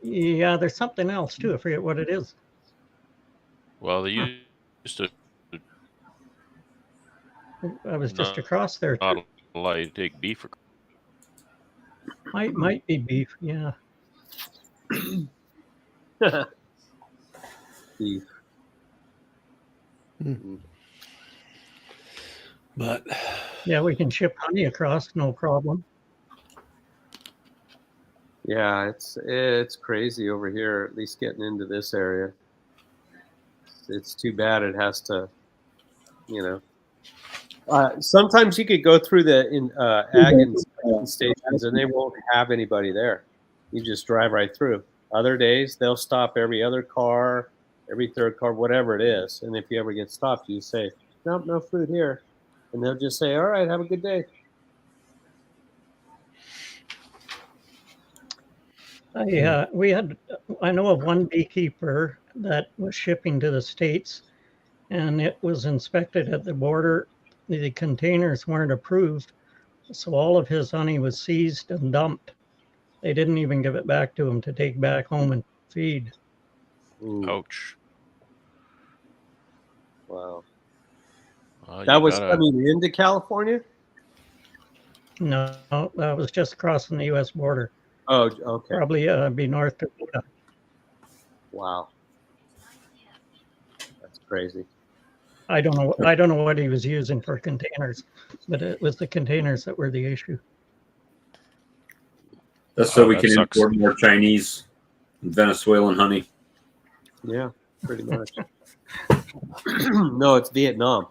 yeah, there's something else too. I forget what it is. Well, they used to I was just not across there. not allow you to take beef across. Might be beef. Yeah. Beef. But Yeah, we can ship honey across, no problem. Yeah, it's crazy over here. At least getting into this area, it's too bad. It has to, sometimes you could go through the ag inspection stations and they won't have anybody there. You just drive right through. Other days they'll stop every other car, every third car, whatever it is. And if you ever get stopped, you say, "Nope, no food here," and they'll just say, "All right, have a good day." I know of one beekeeper that was shipping to the States, and it was inspected at the border. The containers weren't approved, so all of his honey was seized and dumped. They didn't even give it back to him to take back home and feed. Ooh, Ouch. wow. Well, That you was gotta- coming into California? No, that was just crossing the U.S. border. Oh, okay. Probably be North Dakota. Wow. That's crazy. I don't know what he was using for containers, but it was the containers that were the issue. That's so we that can sucks. import more Chinese and Venezuelan honey. Yeah, pretty much. No, it's Vietnam.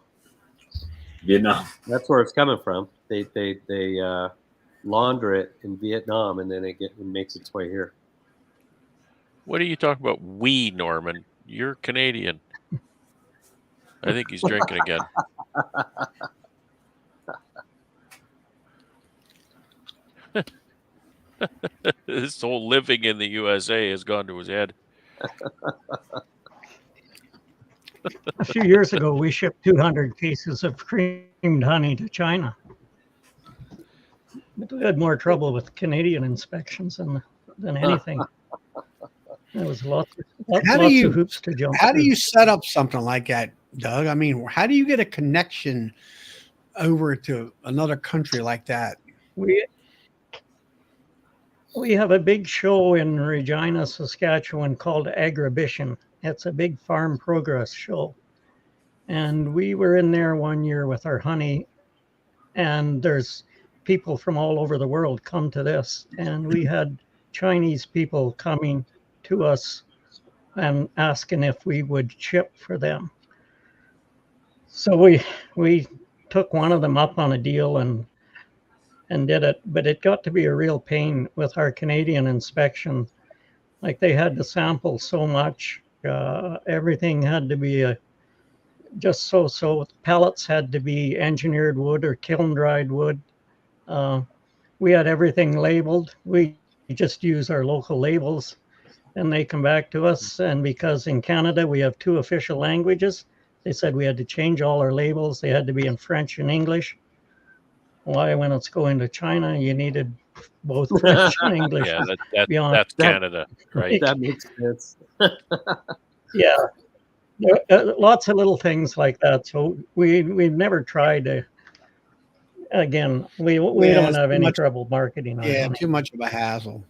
Vietnam. That's where it's coming from. They launder it in Vietnam, and then it makes its way here. What are you talking about? We, Norman. You're Canadian. I think he's drinking again. This whole living in the USA has gone to his head. A few years ago, we shipped 200 cases of creamed honey to China. But we had more trouble with Canadian inspections than anything. There was lots of hoops to jump How do through. you set up something like that, Doug? I mean, how do you get a connection over to another country like that? We have a big show in Regina, Saskatchewan called Agribition. It's a big farm progress show. And we were in there one year with our honey, and there's people from all over the world come to this. And we had Chinese people coming to us and asking if we would ship for them. So we took one of them up on a deal and did it, but it got to be a real pain with our Canadian inspection. Like, they had to sample so much, everything had to be just so. Pellets had to be engineered wood or kiln dried wood. We had everything labeled. We just use our local labels, and they come back to us. And because in Canada we have 2 official languages, they said we had to change all our labels. They had to be in French and English. Why, when it's going to China, you needed both French and English. Yeah, Beyond that's that- Canada, right? That makes sense. yeah, lots of little things like that. So we've never tried to. Again, we Yeah, don't it's have too any much- trouble marketing our Yeah, honey. too much of a hassle.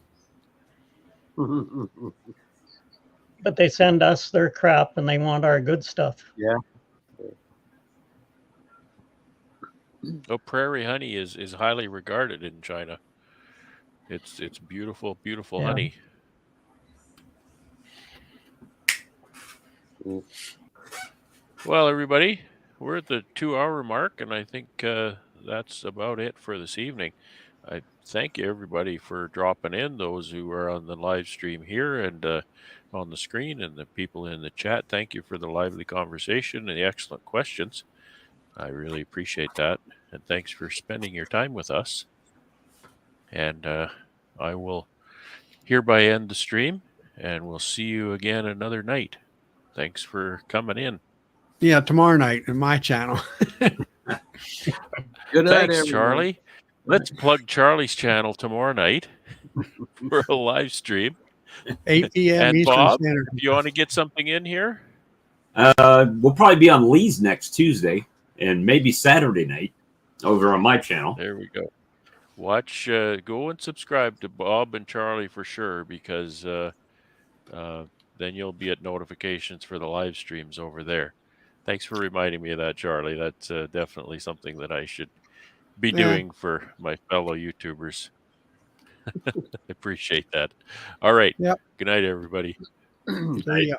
But they send us their crap and they want our good stuff. Oh, prairie honey is highly regarded in China. It's beautiful, beautiful Yeah. honey. Mm. Well, everybody, we're at the 2-hour mark, and I think that's about it for this evening. I thank you, everybody, for dropping in, those who are on the live stream here and on the screen, and the people in the chat. Thank you for the lively conversation and the excellent questions. I really appreciate that, and thanks for spending your time with us. And I will hereby end the stream, and we'll see you again another night. Thanks for coming in. Yeah, tomorrow night in my channel. Good night, Thanks, everyone. Charlie. Let's plug Charlie's channel tomorrow night for a live stream. 8 p.m. And Eastern Bob, Standard. if you want to get something in here, We'll probably be on Lee's next Tuesday and maybe Saturday night over on my channel. there we go. Watch, go and subscribe to Bob and Charlie for sure, because then you'll be at notifications for the live streams over there. Thanks for reminding me of that, Charlie. That's definitely something that I should be doing for my fellow YouTubers. I appreciate that. All right. Yep. Good night, everybody. See ya.